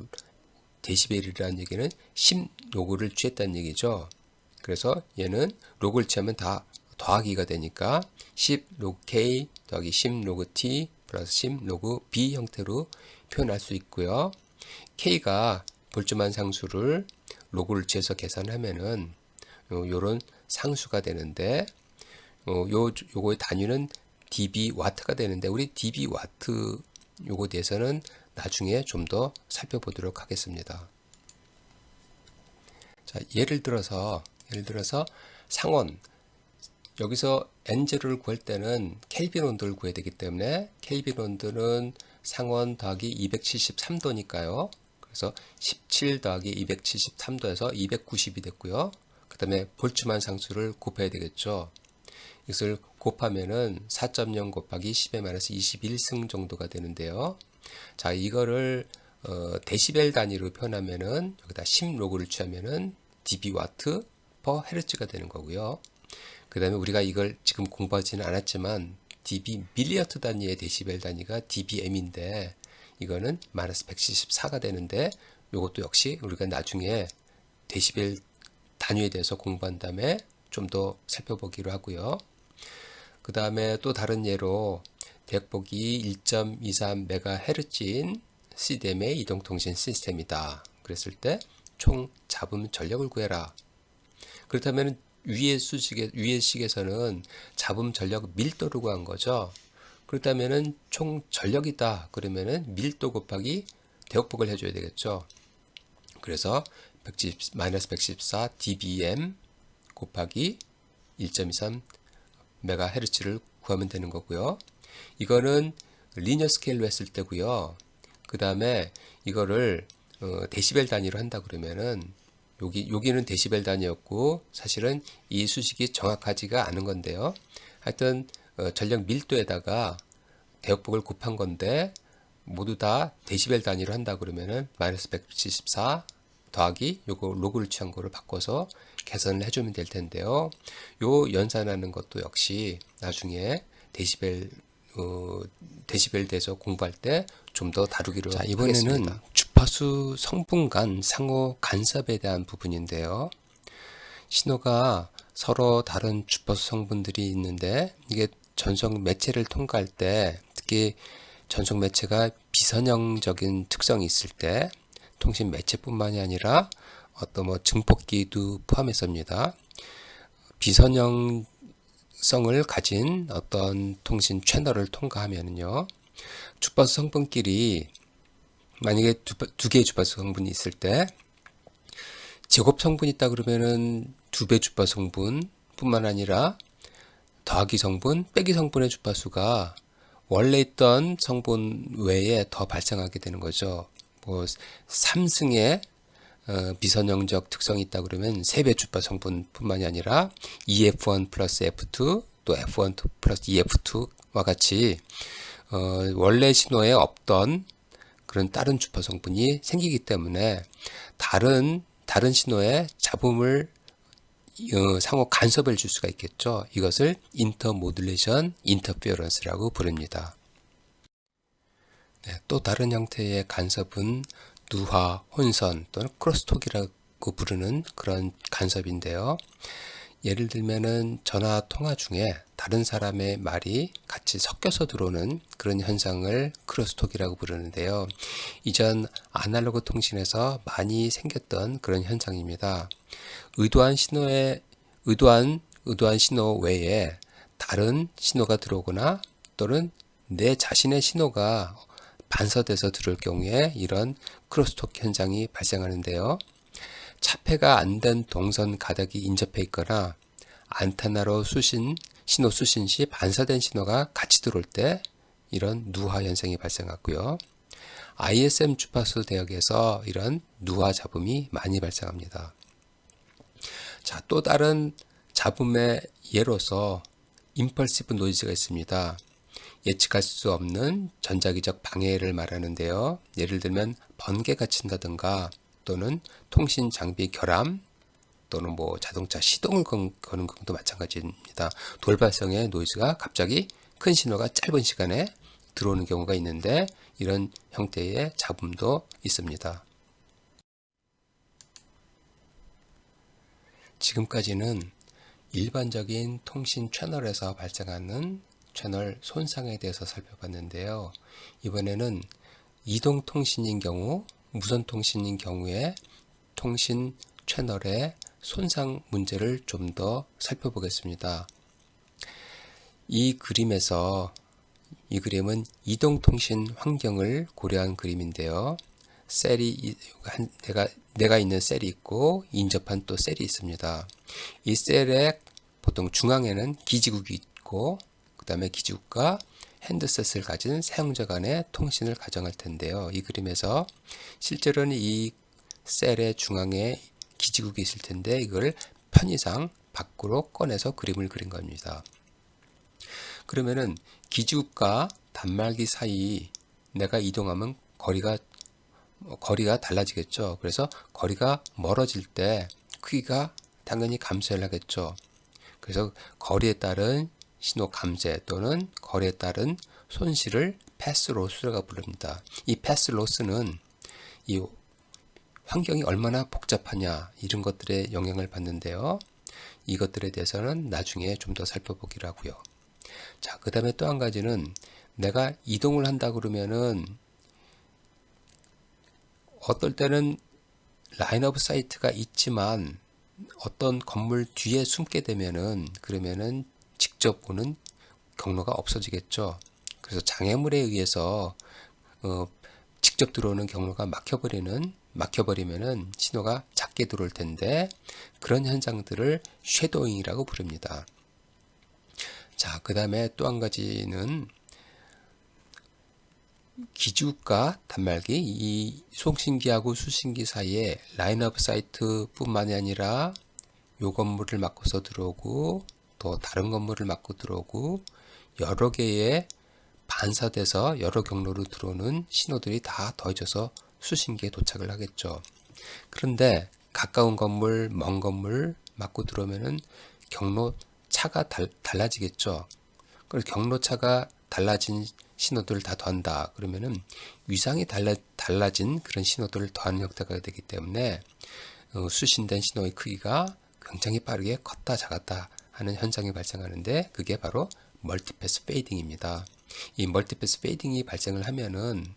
데시벨이라는 얘기는 10로그를 취했다는 얘기죠. 그래서 얘는 로그를 취하면 다 더하기가 되니까 10로그 K 더하기 10로그 T 플러스 10로그 B 형태로 표현할 수 있고요. K가 볼츠만 상수를 로그를 취해서 계산하면은 요런 상수가 되는데 요거의 단위는 dB 와트가 되는데 우리 dB 와트 요거에 대해서는 나중에 좀 더 살펴보도록 하겠습니다. 자, 예를 들어서 상온, 여기서 N0를 구할 때는 켈빈 온도를 구해야 되기 때문에 켈빈 온도는 상온 더하기 273도니까요. 그래서 17 더하기 273도에서 290이 됐고요. 그 다음에 볼츠만 상수를 곱해야 되겠죠. 이것을 곱하면은 4.0 곱하기 10의 마이너스 21승 정도가 되는데요. 자, 이거를 데시벨 단위로 표현하면은 여기다 10로그를 취하면은 dB 와트 퍼 헤르츠가 되는 거고요. 그 다음에 우리가 이걸 지금 공부하지는 않았지만 dB 밀리어트 단위의 데시벨 단위가 dBm인데 이거는 마이너스 174가 되는데 이것도 역시 우리가 나중에 데시벨 단위에 대해서 공부한 다음에 좀 더 살펴보기로 하고요. 그 다음에 또 다른 예로 대역폭이 1.23MHz인 CDM의 이동통신 시스템이다. 그랬을 때 총 잡음 전력을 구해라. 그렇다면 위의 식에서는 잡음 전력 밀도를 구한 거죠. 그렇다면은 총 전력이다. 그러면은 밀도 곱하기 대역폭을 해줘야 되겠죠. 그래서 마이너스 114 dBm 곱하기 1.23 MHz를 구하면 되는 거고요. 이거는 리니어 스케일로 했을 때고요. 그 다음에 이거를 데시벨 단위로 한다 그러면은 여기는 데시벨 단위였고 사실은 이 수식이 정확하지가 않은 건데요. 하여튼 전력 밀도에다가 대역폭을 곱한 건데 모두 다 데시벨 단위로 한다 그러면은 마이너스 174 더하기 요거 로그를 취한 거를 바꿔서 계산을 해주면 될 텐데요. 요 연산하는 것도 역시 나중에 데시벨 대해서 공부할 때 좀 더 다루기로 이번에는 하겠습니다. 주파수 성분 간 상호 간섭에 대한 부분인데요. 신호가 서로 다른 주파수 성분들이 있는데 이게 전송 매체를 통과할 때 특히 전송 매체가 비선형적인 특성이 있을 때 통신 매체뿐만이 아니라 어떤 증폭기도 포함했습니다. 비선형성을 가진 어떤 통신 채널을 통과하면요, 주파수 성분끼리 만약에 두 개의 주파수 성분이 있을 때 제곱 성분이 있다 그러면은 2배 주파수 성분뿐만 아니라 더하기 성분, 빼기 성분의 주파수가 원래 있던 성분 외에 더 발생하게 되는 거죠. 3승의 비선형적 특성이 있다 그러면 3배 주파수 성분뿐만이 아니라 EF1 플러스 F2 또 F1 플러스 EF2와 같이 원래 신호에 없던 그런 다른 주파수 성분이 생기기 때문에 다른 신호에 잡음을 상호 간섭을 줄 수가 있겠죠. 이것을 인터모듈레이션 인터피어런스라고 부릅니다. 네, 또 다른 형태의 간섭은 누화, 혼선 또는 크로스톡이라고 부르는 그런 간섭인데요. 예를 들면은 전화 통화 중에 다른 사람의 말이 같이 섞여서 들어오는 그런 현상을 크로스톡이라고 부르는데요. 이전 아날로그 통신에서 많이 생겼던 그런 현상입니다. 의도한 신호에 의도한 신호 외에 다른 신호가 들어오거나 또는 내 자신의 신호가 반사돼서 들어올 경우에 이런 크로스톡 현상이 발생하는데요. 차폐가 안 된 동선 가닥이 인접해 있거나 안테나로 신호 수신 시 반사된 신호가 같이 들어올 때 이런 누화 현상이 발생하고요. ISM 주파수 대역에서 이런 누화 잡음이 많이 발생합니다. 자, 또 다른 잡음의 예로서 임펄시브 노이즈가 있습니다. 예측할 수 없는 전자기적 방해를 말하는데요. 예를 들면 번개가 친다든가 또는 통신 장비 결함 또는 뭐 자동차 시동을 거는 것도 마찬가지입니다. 돌발성의 노이즈가 갑자기 큰 신호가 짧은 시간에 들어오는 경우가 있는데 이런 형태의 잡음도 있습니다. 지금까지는 일반적인 통신 채널에서 발생하는 채널 손상에 대해서 살펴봤는데요. 이번에는 이동통신인 경우, 무선통신인 경우에 통신 채널의 손상 문제를 좀 더 살펴보겠습니다. 이 그림은 이동통신 환경을 고려한 그림인데요. 셀이 내가 있는 셀이 있고 인접한 또 셀이 있습니다. 이 셀의 보통 중앙에는 기지국이 있고 그 다음에 기지국과 핸드셋을 가진 사용자 간의 통신을 가정할 텐데요. 이 그림에서 실제로는 이 셀의 중앙에 기지국이 있을 텐데 이걸 편의상 밖으로 꺼내서 그림을 그린 겁니다. 그러면은 기지국과 단말기 사이 내가 이동하면 거리가 달라지겠죠. 그래서 거리가 멀어질 때 크기가 당연히 감소를 하겠죠. 그래서 거리에 따른 신호 감쇄 또는 거리에 따른 손실을 패스 로스라고 부릅니다. 이 패스 로스는 이 환경이 얼마나 복잡하냐 이런 것들에 영향을 받는데요. 이것들에 대해서는 나중에 좀 더 살펴보기로 하고요. 자, 그 다음에 또 한 가지는 내가 이동을 한다 그러면은 어떨 때는 라인 오브 사이트가 있지만 어떤 건물 뒤에 숨게 되면은 그러면은 직접 보는 경로가 없어지겠죠. 그래서 장애물에 의해서 직접 들어오는 경로가 막혀버리면은 신호가 작게 들어올 텐데 그런 현상들을 쉐도잉이라고 부릅니다. 자, 그 다음에 또 한 가지는 기지국과 단말기 이 송신기하고 수신기 사이에 라인 오브 사이트 뿐만이 아니라 요 건물을 막고서 들어오고 또 다른 건물을 막고 들어오고 여러 개의 반사돼서 여러 경로로 들어오는 신호들이 다 더해져서 수신기에 도착을 하겠죠. 그런데 가까운 건물, 먼 건물 막고 들어오면은 경로 차가 달라지겠죠. 그래서 경로 차가 달라진 신호들을 다 더한다. 그러면은 위상이 달라진 그런 신호들을 더하는 형태가 되기 때문에 수신된 신호의 크기가 굉장히 빠르게 컸다 작았다 하는 현상이 발생하는데 그게 바로 멀티패스 페이딩입니다. 이 멀티패스 페이딩이 발생을 하면은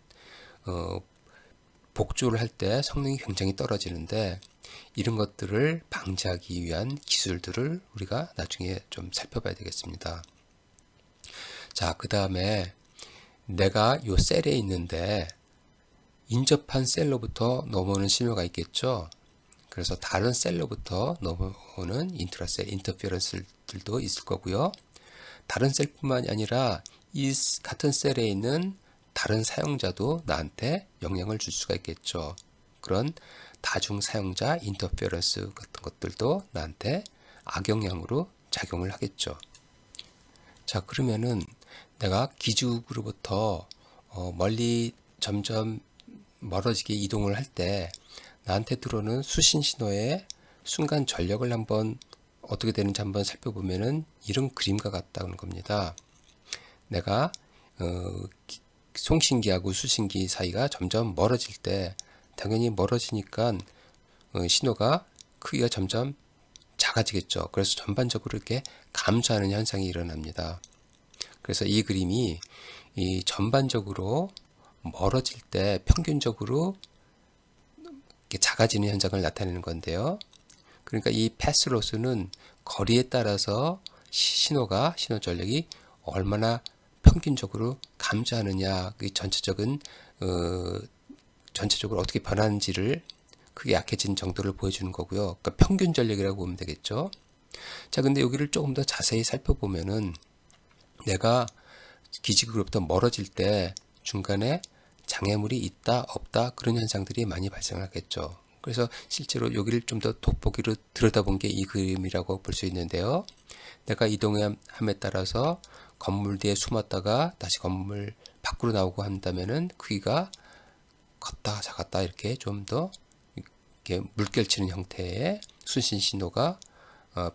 복조를 할 때 성능이 굉장히 떨어지는데 이런 것들을 방지하기 위한 기술들을 우리가 나중에 좀 살펴봐야 되겠습니다. 자, 그 다음에 내가 요 셀에 있는데 인접한 셀로부터 넘어오는 신호가 있겠죠. 그래서 다른 셀로부터 넘어오는 인트라셀 인터페런스들도 있을 거고요. 다른 셀뿐만이 아니라 이 같은 셀에 있는 다른 사용자도 나한테 영향을 줄 수가 있겠죠. 그런 다중 사용자 인터페런스 같은 것들도 나한테 악영향으로 작용을 하겠죠. 자, 그러면은 내가 기지국으로부터 멀리 점점 멀어지게 이동을 할 때 나한테 들어오는 수신 신호의 순간 전력을 한번 어떻게 되는지 한번 살펴보면은 이런 그림과 같다는 겁니다. 내가 송신기하고 수신기 사이가 점점 멀어질 때 당연히 멀어지니까 신호가 크기가 점점 작아지겠죠. 그래서 전반적으로 이렇게 감소하는 현상이 일어납니다. 그래서 이 그림이 이 전반적으로 멀어질 때 평균적으로 이렇게 작아지는 현상을 나타내는 건데요. 그러니까 이 패스 로스는 거리에 따라서 신호 전력이 얼마나 평균적으로 감소하느냐, 그 전체적으로 어떻게 변하는지를 크게 약해진 정도를 보여주는 거고요. 그러니까 평균 전력이라고 보면 되겠죠. 자, 근데 여기를 조금 더 자세히 살펴보면은 내가 기지국으로부터 멀어질 때 중간에 장애물이 있다, 없다 그런 현상들이 많이 발생하겠죠. 그래서 실제로 여기를 좀 더 돋보기로 들여다본 게 이 그림이라고 볼 수 있는데요. 내가 이동함에 따라서 건물 뒤에 숨었다가 다시 건물 밖으로 나오고 한다면은 크기가 컸다 작았다 이렇게 좀 더 이렇게 물결치는 형태의 수신 신호가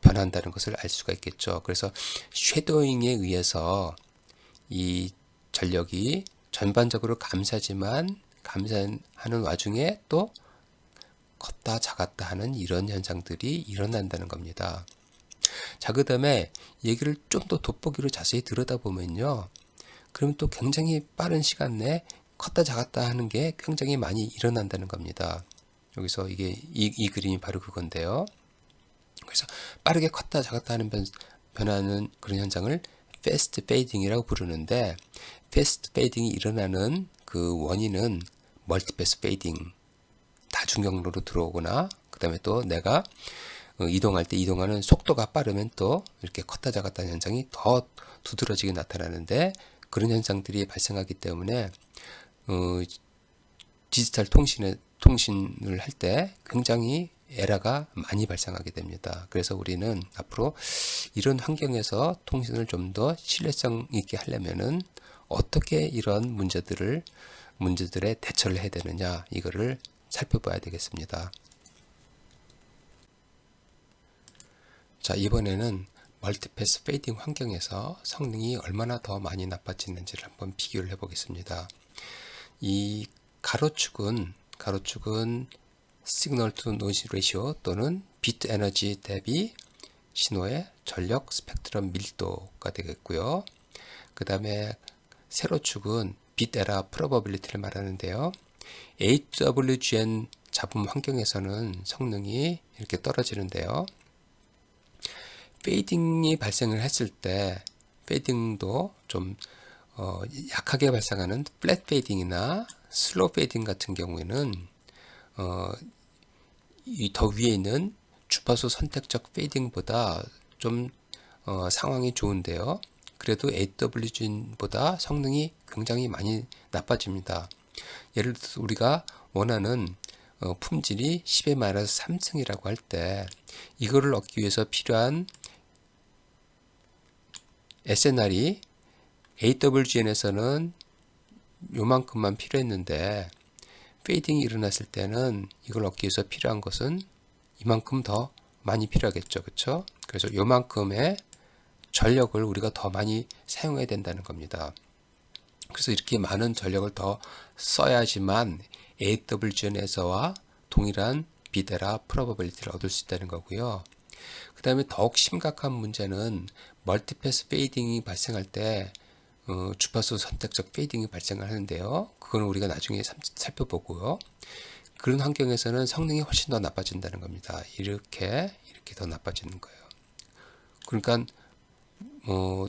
변한다는 것을 알 수가 있겠죠. 그래서 쉐도잉에 의해서 이 전력이 전반적으로 감소하지만 감소하는 와중에 또 컸다 작았다 하는 이런 현상들이 일어난다는 겁니다. 자, 그 다음에 얘기를 좀 더 돋보기로 자세히 들여다보면요. 그러면 또 굉장히 빠른 시간 내에 컸다 작았다 하는 게 굉장히 많이 일어난다는 겁니다. 여기서 이 그림이 바로 그건데요. 그래서 빠르게 컸다 작았다 하는 변하는 그런 현상을 패스트 페이딩이라고 부르는데, 패스트 페이딩이 일어나는 그 원인은 멀티패스 페이딩, 다중 경로로 들어오거나, 그 다음에 또 내가 이동할 때 이동하는 속도가 빠르면 또 이렇게 컸다 작았다 하는 현상이 더 두드러지게 나타나는데, 그런 현상들이 발생하기 때문에 디지털 통신을 할 때 굉장히 에러가 많이 발생하게 됩니다. 그래서 우리는 앞으로 이런 환경에서 통신을 좀 더 신뢰성 있게 하려면은 어떻게 이런 문제들에 대처를 해야 되느냐, 이거를 살펴봐야 되겠습니다. 자, 이번에는 멀티패스 페이딩 환경에서 성능이 얼마나 더 많이 나빠지는지를 한번 비교를 해 보겠습니다. 이 가로축은 시그널 투 노이즈 레시오 또는 비트 에너지 대비 신호의 전력 스펙트럼 밀도가 되겠고요. 그 다음에 세로축은 빗 에러 프로버빌리티를 말하는데요. AWGN 잡음 환경에서는 성능이 이렇게 떨어지는데요. 페이딩이 발생을 했을 때 페이딩도 좀 약하게 발생하는 플랫 페이딩이나 슬로우 페이딩 같은 경우에는 이 더 위에 있는 주파수 선택적 페이딩보다 좀 상황이 좋은데요. 그래도 AWG보다 성능이 굉장히 많이 나빠집니다. 예를 들어서 우리가 원하는 품질이 10의 마이너스 3승이라고 할 때 이거를 얻기 위해서 필요한 SNR이 AWGN에서는 요만큼만 필요했는데 페이딩이 일어났을 때는 이걸 얻기 위해서 필요한 것은 이만큼 더 많이 필요하겠죠. 그렇죠? 그래서 요만큼의 전력을 우리가 더 많이 사용해야 된다는 겁니다. 그래서 이렇게 많은 전력을 더 써야지만 AWGN에서와 동일한 비데라 프로버빌리티를 얻을 수 있다는 거고요. 그 다음에 더욱 심각한 문제는 멀티패스 페이딩이 발생할 때 주파수 선택적 페이딩이 발생을 하는데요. 그거는 우리가 나중에 살펴보고요. 그런 환경에서는 성능이 훨씬 더 나빠진다는 겁니다. 이렇게 더 나빠지는 거예요. 그러니까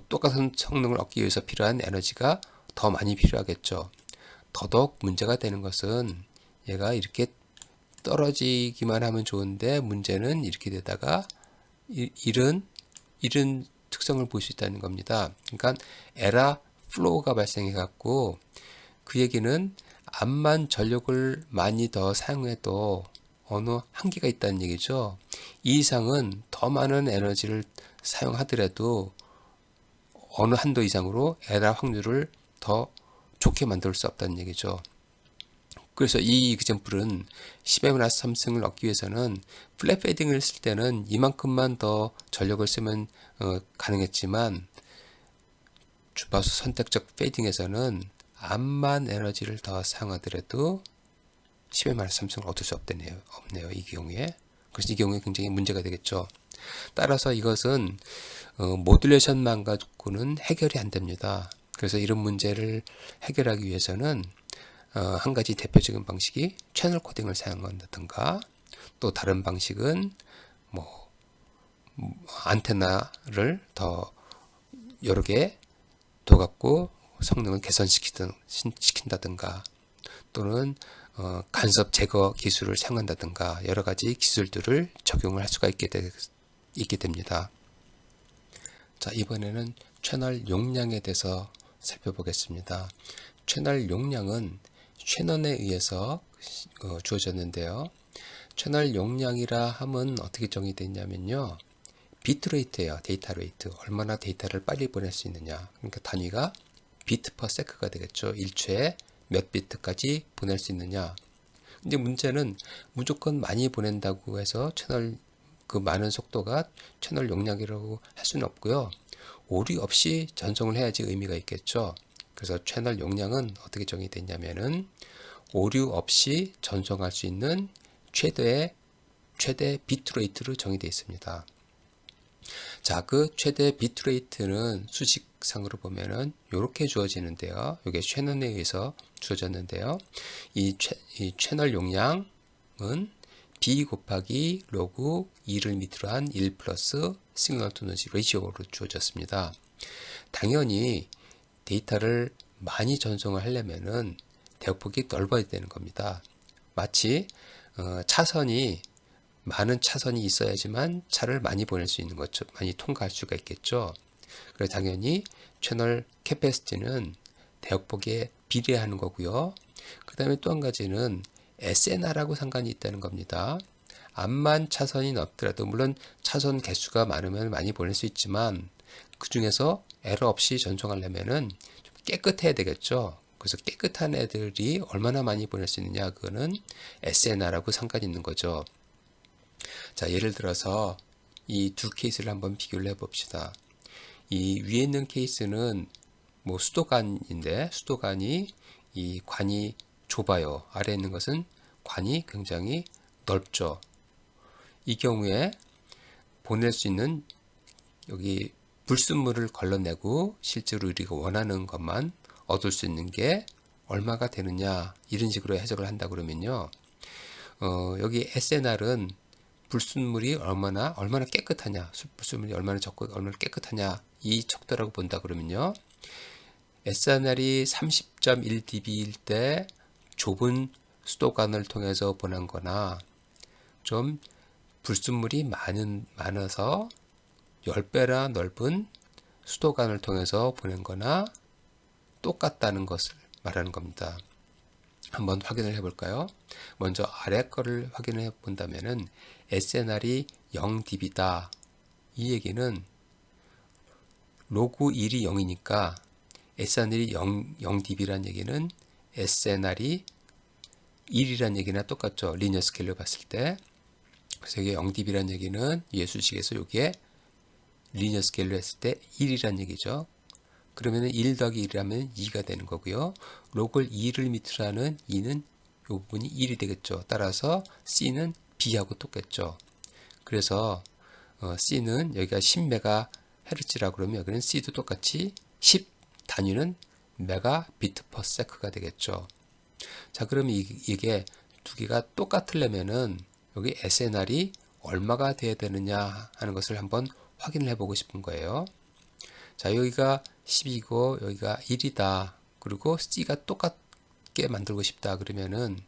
똑같은 성능을 얻기 위해서 필요한 에너지가 더 많이 필요하겠죠. 더더욱 문제가 되는 것은 얘가 이렇게 떨어지기만 하면 좋은데 문제는 이렇게 되다가 이런 특성을 볼 수 있다는 겁니다. 그러니까 에러 플로우가 발생해 갖고 그 얘기는 암만 전력을 많이 더 사용해도 어느 한계가 있다는 얘기죠. 이 이상은 더 많은 에너지를 사용하더라도 어느 한도 이상으로 에러 확률을 더 좋게 만들 수 없다는 얘기죠. 그래서 이 이그젬플은 10-3승을 얻기 위해서는 플랫 페이딩을 쓸 때는 이만큼만 더 전력을 쓰면 가능했지만 주파수 선택적 페이딩에서는 암만 에너지를 더 사용하더라도 10-3승을 얻을 수 없네요. 이 경우에. 그래서 이 경우에 굉장히 문제가 되겠죠. 따라서 이것은 모듈레이션만 가지고는 해결이 안 됩니다. 그래서 이런 문제를 해결하기 위해서는 한 가지 대표적인 방식이 채널 코딩을 사용한다든가, 또 다른 방식은 뭐 안테나를 더 여러 개 둬갖고 성능을 개선시킨다든가, 또는 간섭 제거 기술을 사용한다든가 여러 가지 기술들을 적용을 할 수가 있게 됩니다. 자, 이번에는 채널 용량에 대해서 살펴보겠습니다. 채널 용량은 셰넌에 의해서 주어졌는데요. 채널 용량이라 함은 어떻게 정의되냐면요. 비트레이트예요. 데이터 레이트. 얼마나 데이터를 빨리 보낼 수 있느냐. 그러니까 단위가 비트 퍼 세크가 되겠죠. 1초에 몇 비트까지 보낼 수 있느냐. 근데 문제는 무조건 많이 보낸다고 해서 채널 그 많은 속도가 채널 용량이라고 할 수는 없고요. 오류 없이 전송을 해야지 의미가 있겠죠. 그래서 채널 용량은 어떻게 정의됐냐면은 오류 없이 전송할 수 있는 최대 비트레이트로 정의되어 있습니다. 자, 그 최대 비트레이트는 수식상으로 보면은 이렇게 주어지는데요. 이게 셰넌에 의해서 주어졌는데요. 이 채널 용량은 B 곱하기 로그 2를 밑으로 한 1 플러스 시그널 투 노이즈 레이시오로 주어졌습니다. 당연히 데이터를 많이 전송을 하려면은 대역폭이 넓어야 되는 겁니다. 마치 많은 차선이 있어야지만 차를 많이 보낼 수 있는 거죠. 많이 통과할 수가 있겠죠. 그래서 당연히 채널 캐패시티는 대역폭에 비례하는 거고요. 그 다음에 또 한 가지는 SNR하고 상관이 있다는 겁니다. 암만 차선이 없더라도, 물론 차선 개수가 많으면 많이 보낼 수 있지만 그 중에서 에러 없이 전송하려면은 좀 깨끗해야 되겠죠. 그래서 깨끗한 애들이 얼마나 많이 보낼 수 있느냐, 그거는 SNR하고 상관이 있는 거죠. 자, 예를 들어서 이 두 케이스를 한번 비교를 해봅시다. 이 위에 있는 케이스는 뭐 수도관인데, 수도관이 이 관이 좁아요. 아래에 있는 것은 관이 굉장히 넓죠. 이 경우에 보낼 수 있는 여기 불순물을 걸러내고 실제로 우리가 원하는 것만 얻을 수 있는 게 얼마가 되느냐, 이런 식으로 해석을 한다 그러면요. 여기 SNR은 불순물이 얼마나 깨끗하냐, 불순물이 얼마나 적고 얼마나 깨끗하냐, 이 척도라고 본다 그러면요. SNR이 30.1dB일 때 좁은 수도관을 통해서 보낸 거나, 좀 불순물이 많아서 10배나 넓은 수도관을 통해서 보낸 거나 똑같다는 것을 말하는 겁니다. 한번 확인을 해볼까요? 먼저 아래 거를 확인해 본다면은 SNR이 0dB다. 이 얘기는 로그 1이 0이니까 SNR이 0dB라는 얘기는 SNR이 1이라는 얘기나 똑같죠. 리니어 스케일로 봤을 때. 그래서 이게 0dB라는 얘기는 예수식에서 이게 리니어 스케일로 했을 때 1이라는 얘기죠. 그러면 1 더하기 1이라면 2가 되는 거고요. 로그 2를 밑으로 하는 2는 이 부분이 1이 되겠죠. 따라서 C는 B하고 똑같죠. 그래서 C는 여기가 10MHz라고 그러면 여기는 C도 똑같이 10 단위는 메가비트 퍼 세크가 되겠죠. 자, 그러면 이게 두 개가 똑같으려면은 여기 SNR이 얼마가 돼야 되느냐 하는 것을 한번 확인을 해보고 싶은 거예요. 자, 여기가 10이고 여기가 1이다. 그리고 C가 똑같게 만들고 싶다. 그러면은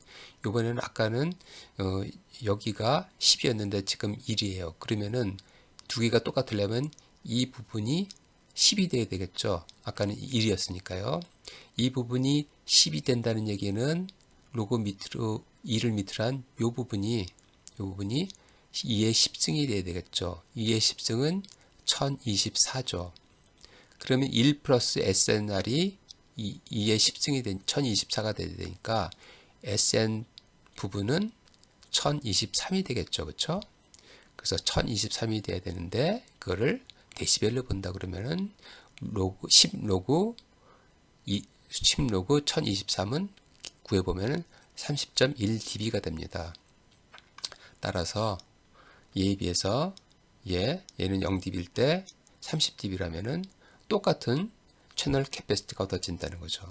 이번에는 아까는 여기가 10이었는데 지금 1이에요. 그러면은 두 개가 똑같으려면 이 부분이 10이 돼야 되겠죠. 아까는 1이었으니까요. 이 부분이 10이 된다는 얘기는 로그 밑으로 2를 밑으로 한 이 부분이 2의 10승이 돼야 되겠죠. 2의 10승은 1024죠. 그러면 1 플러스 SNR이 2의 10승이 된 1024가 돼야 되니까 SN 부분은 1023이 되겠죠. 그렇죠? 그래서 1023이 돼야 되는데 그거를 데시벨로 본다 그러면은 로그 10 로그 심로그 1023은 구해보면 30.1dB가 됩니다. 따라서 얘에 비해서 얘는 0dB일 때 30dB라면은 똑같은 채널 캐패시티가 얻어진다는 거죠.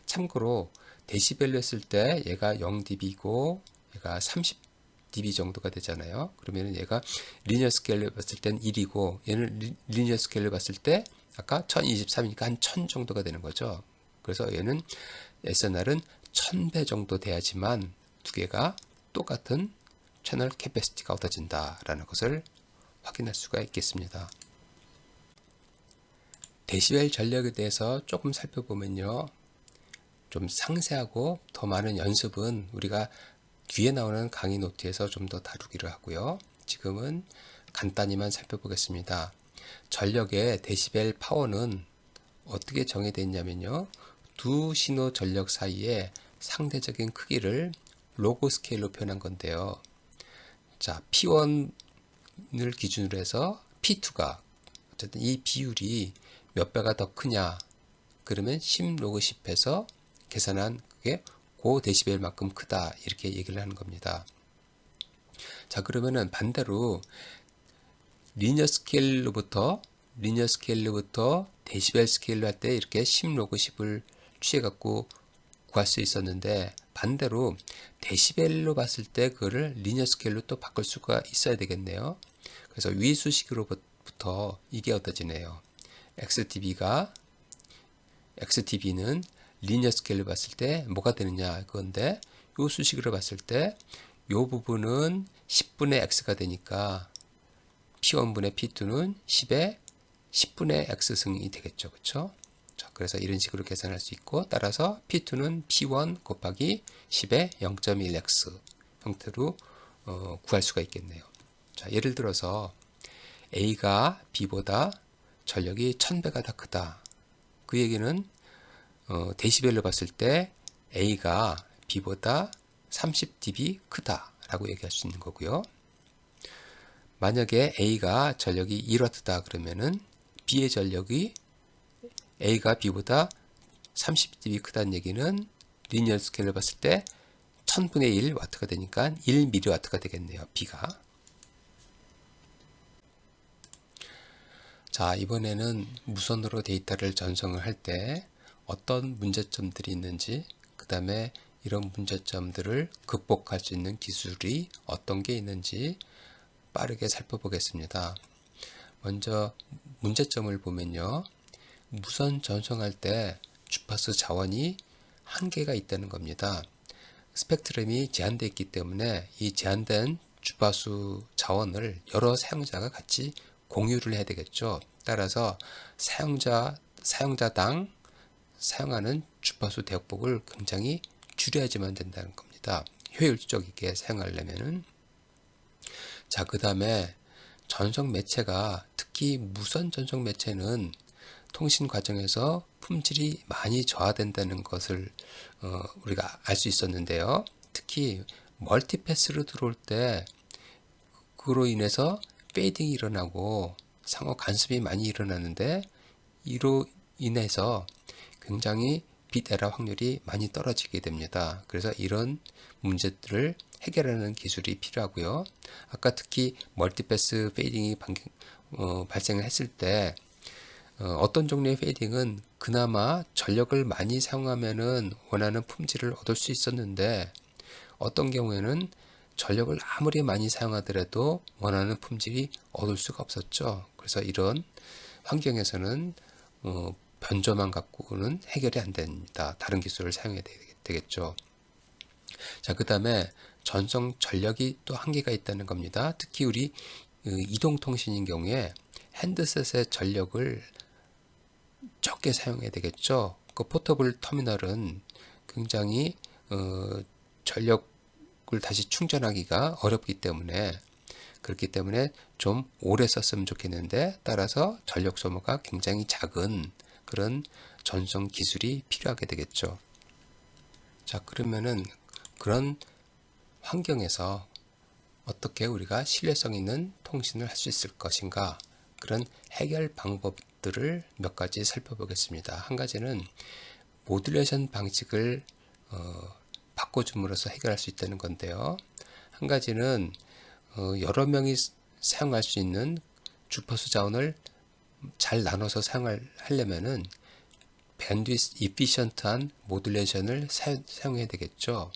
참고로 데시벨로 했을 때 얘가 0dB고 얘가 30dB 정도가 되잖아요. 그러면 얘가 리니어 스케일로 봤을 땐 1이고 얘는 리니어 스케일로 봤을 때 아까 1023이니까 한 1000 정도가 되는 거죠. 그래서 얘는 SNR은 1000배 정도 돼야지만 두 개가 똑같은 채널 캐패시티가 얻어진다라는 것을 확인할 수가 있겠습니다. 데시벨 전력에 대해서 조금 살펴보면요. 좀 상세하고 더 많은 연습은 우리가 뒤에 나오는 강의 노트에서 좀 더 다루기로 하고요. 지금은 간단히만 살펴보겠습니다. 전력의 데시벨 파워는 어떻게 정의되어 있냐면요. 두 신호 전력 사이의 상대적인 크기를 로그 스케일로 표현한 건데요. 자, P1을 기준으로 해서 P2가 어쨌든 이 비율이 몇 배가 더 크냐 그러면 10 로그 10해서 계산한 그게 고 데시벨만큼 크다 이렇게 얘기를 하는 겁니다. 자, 그러면은 반대로 리니어 스케일로부터 데시벨 스케일로 할 때 이렇게 10 로그 10을 취해 갖고 구할 수 있었는데 반대로 데시벨로 봤을 때 그거를 리니어 스케일로 또 바꿀 수가 있어야 되겠네요. 그래서 위 수식으로부터 이게 얻어지네요. XdB는 리니어 스케일로 봤을 때 뭐가 되느냐 그건데 이 수식으로 봤을 때 이 부분은 10분의 x가 되니까 P1분의 P2는 10의 10분의 x승이 되겠죠. 그렇죠? 자, 그래서 이런 식으로 계산할 수 있고 따라서 P2는 P1 곱하기 10의 0.1x 형태로 구할 수가 있겠네요. 자, 예를 들어서 A가 B보다 전력이 1000배가 더 크다. 그 얘기는 데시벨로 봤을 때 A가 B보다 30dB 크다라고 얘기할 수 있는 거고요. 만약에 A가 전력이 1W다 그러면은 B의 전력이 A가 B보다 30dB 크다는 얘기는 리니어 스케일로 봤을 때 1000분의 1 와트가 되니까 1mW가 되겠네요. B가. 자, 이번에는 무선으로 데이터를 전송을 할 때 어떤 문제점들이 있는지 그 다음에 이런 문제점들을 극복할 수 있는 기술이 어떤 게 있는지 빠르게 살펴보겠습니다. 먼저 문제점을 보면요. 무선 전송할 때 주파수 자원이 한계가 있다는 겁니다. 스펙트럼이 제한되어 있기 때문에 이 제한된 주파수 자원을 여러 사용자가 같이 공유를 해야 되겠죠. 따라서 사용자당 사용하는 주파수 대역폭을 굉장히 줄여야지만 된다는 겁니다. 효율적이게 사용하려면은. 자, 그 다음에 전송 매체가 특히 무선 전송 매체는 통신 과정에서 품질이 많이 저하된다는 것을 우리가 알 수 있었는데요. 특히 멀티패스로 들어올 때 그로 인해서 페이딩이 일어나고 상호 간섭이 많이 일어나는데 이로 인해서 굉장히 빗 에러 확률이 많이 떨어지게 됩니다. 그래서 이런 문제들을 해결하는 기술이 필요하고요. 아까 특히 멀티패스 페이딩이 발생을 했을 때 어떤 종류의 페이딩은 그나마 전력을 많이 사용하면은 원하는 품질을 얻을 수 있었는데 어떤 경우에는 전력을 아무리 많이 사용하더라도 원하는 품질이 얻을 수가 없었죠. 그래서 이런 환경에서는 변조만 갖고는 해결이 안 됩니다. 다른 기술을 사용해야 되겠죠. 자, 그 다음에 전송 전력이 또 한계가 있다는 겁니다. 특히 우리 이동통신인 경우에 핸드셋의 전력을 적게 사용해야 되겠죠. 그 포터블 터미널은 굉장히 전력을 다시 충전하기가 어렵기 때문에 그렇기 때문에 좀 오래 썼으면 좋겠는데 따라서 전력 소모가 굉장히 작은 그런 전송 기술이 필요하게 되겠죠. 자, 그러면은 그런 환경에서 어떻게 우리가 신뢰성 있는 통신을 할 수 있을 것인가 그런 해결 방법들을 몇 가지 살펴보겠습니다. 한 가지는 모듈레이션 방식을 바꿔줌으로써 해결할 수 있다는 건데요. 한 가지는 여러 명이 사용할 수 있는 주파수 자원을 잘 나눠서 사용하려면은 밴드위스 이피션트한 모듈레이션을 사용해야 되겠죠.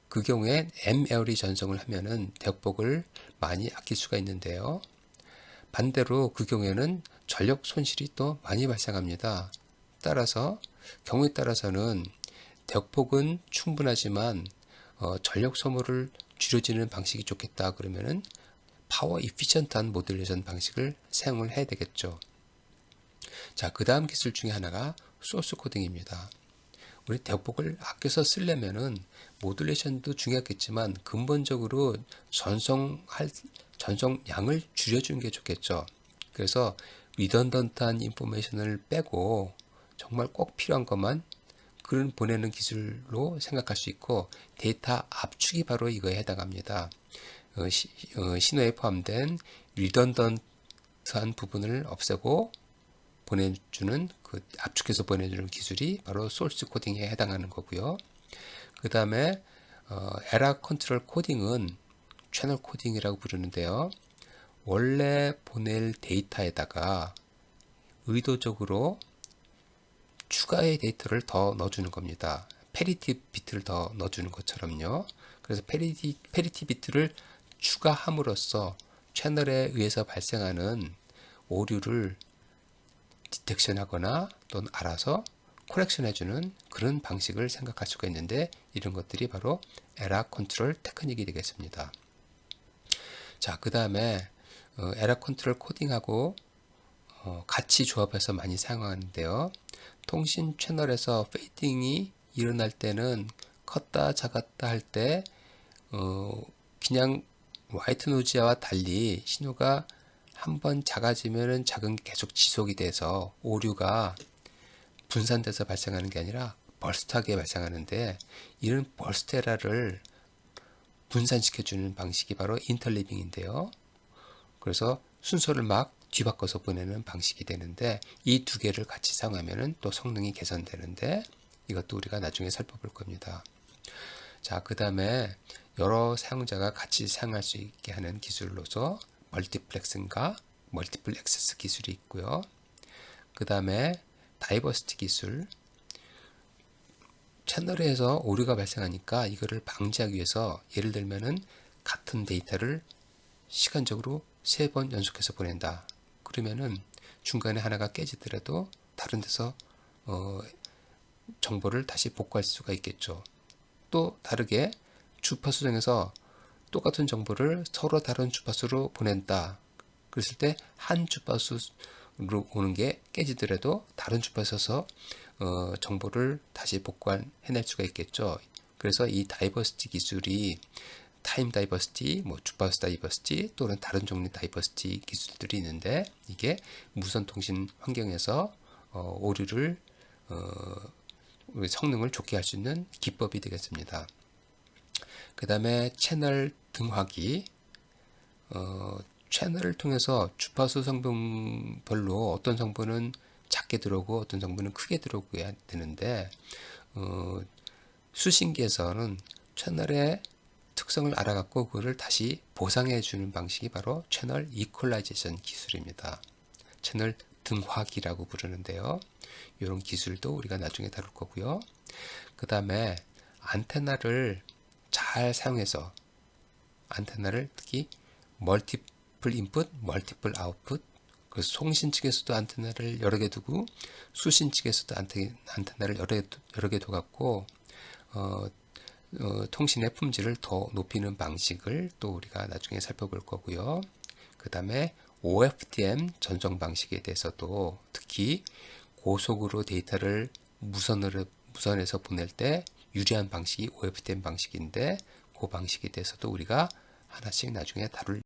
그 경우에 M-에어리 전송을 하면은 대역폭을 많이 아낄 수가 있는데요. 반대로 그 경우에는 전력 손실이 또 많이 발생합니다. 따라서 경우에 따라서는 대역폭은 충분하지만 전력 소모를 줄여지는 방식이 좋겠다 그러면은 파워 이피션트한 모듈레이션 방식을 사용을 해야 되겠죠. 자, 그 다음 기술 중에 하나가 소스 코딩입니다. 우리 대역폭을 아껴서 쓰려면은 모듈레이션도 중요하겠지만 근본적으로 전송량을 줄여주는 게 좋겠죠. 그래서 리던던트한 인포메이션을 빼고 정말 꼭 필요한 것만 글을 보내는 기술로 생각할 수 있고, 데이터 압축이 바로 이거에 해당합니다. 신호에 포함된 리던던트한 부분을 없애고 보내주는, 그 압축해서 보내주는 기술이 바로 소스 코딩에 해당하는 거고요. 그 다음에 에러 컨트롤 코딩은 채널 코딩이라고 부르는데요. 원래 보낼 데이터에다가 의도적으로 추가의 데이터를 더 넣어주는 겁니다. 페리티 비트를 더 넣어주는 것처럼요. 그래서 페리티 비트를 추가함으로써 채널에 의해서 발생하는 오류를 디텍션하거나 또는 알아서 코렉션 해주는 그런 방식을 생각할 수가 있는데, 이런 것들이 바로 에러 컨트롤 테크닉이 되겠습니다. 자, 그 다음에 에러 컨트롤 코딩하고 같이 조합해서 많이 사용하는데요. 통신 채널에서 페이딩이 일어날 때는 컸다 작았다 할 때 그냥 화이트 노이즈와 달리 신호가 한번 작아지면은 작은 게 계속 지속이 돼서 오류가 분산돼서 발생하는 게 아니라 벌스트하게 발생하는데, 이런 벌스트 에러를 분산시켜주는 방식이 바로 인터리빙인데요. 그래서 순서를 막 뒤바꿔서 보내는 방식이 되는데, 이 두 개를 같이 사용하면 또 성능이 개선되는데, 이것도 우리가 나중에 살펴볼 겁니다. 자, 그 다음에 여러 사용자가 같이 사용할 수 있게 하는 기술로서 멀티플렉스인가 멀티플 액세스 기술이 있고요. 그 다음에 다이버시티 기술, 채널에서 오류가 발생하니까 이거를 방지하기 위해서 예를 들면은 같은 데이터를 시간적으로 3번 연속해서 보낸다. 그러면은 중간에 하나가 깨지더라도 다른 데서 정보를 다시 복구할 수가 있겠죠. 또 다르게 주파수 중에서 똑같은 정보를 서로 다른 주파수로 보낸다. 그랬을 때 한 주파수로 오는 게 깨지더라도 다른 주파수에서 정보를 다시 복구해낼 수가 있겠죠. 그래서 이 다이버시티 기술이 타임 다이버시티, 주파수 다이버시티 또는 다른 종류 다이버시티 기술들이 있는데, 이게 무선 통신 환경에서 오류를 성능을 좋게 할 수 있는 기법이 되겠습니다. 그 다음에 채널 등화기, 채널을 통해서 주파수 성분별로 어떤 성분은 작게 들어오고 어떤 성분은 크게 들어오게 되는데, 수신기에서는 채널의 특성을 알아갖고 그거를 다시 보상해 주는 방식이 바로 채널 이퀄라이제이션 기술입니다. 채널 등화기라고 부르는데요. 이런 기술도 우리가 나중에 다룰 거고요. 그 다음에 안테나를 잘 사용해서, 안테나를 특히 멀티플 인풋, 멀티플 아웃풋, 그래서 송신 측에서도 안테나를 여러 개 두고 수신 측에서도 안테나를 여러 개 둬갖고 통신의 품질을 더 높이는 방식을 또 우리가 나중에 살펴볼 거고요. 그 다음에 OFDM 전송 방식에 대해서도, 특히 고속으로 데이터를 무선에서 보낼 때 유리한 방식이 OFDM 방식인데, 그 방식에 대해서도 우리가 하나씩 나중에 다룰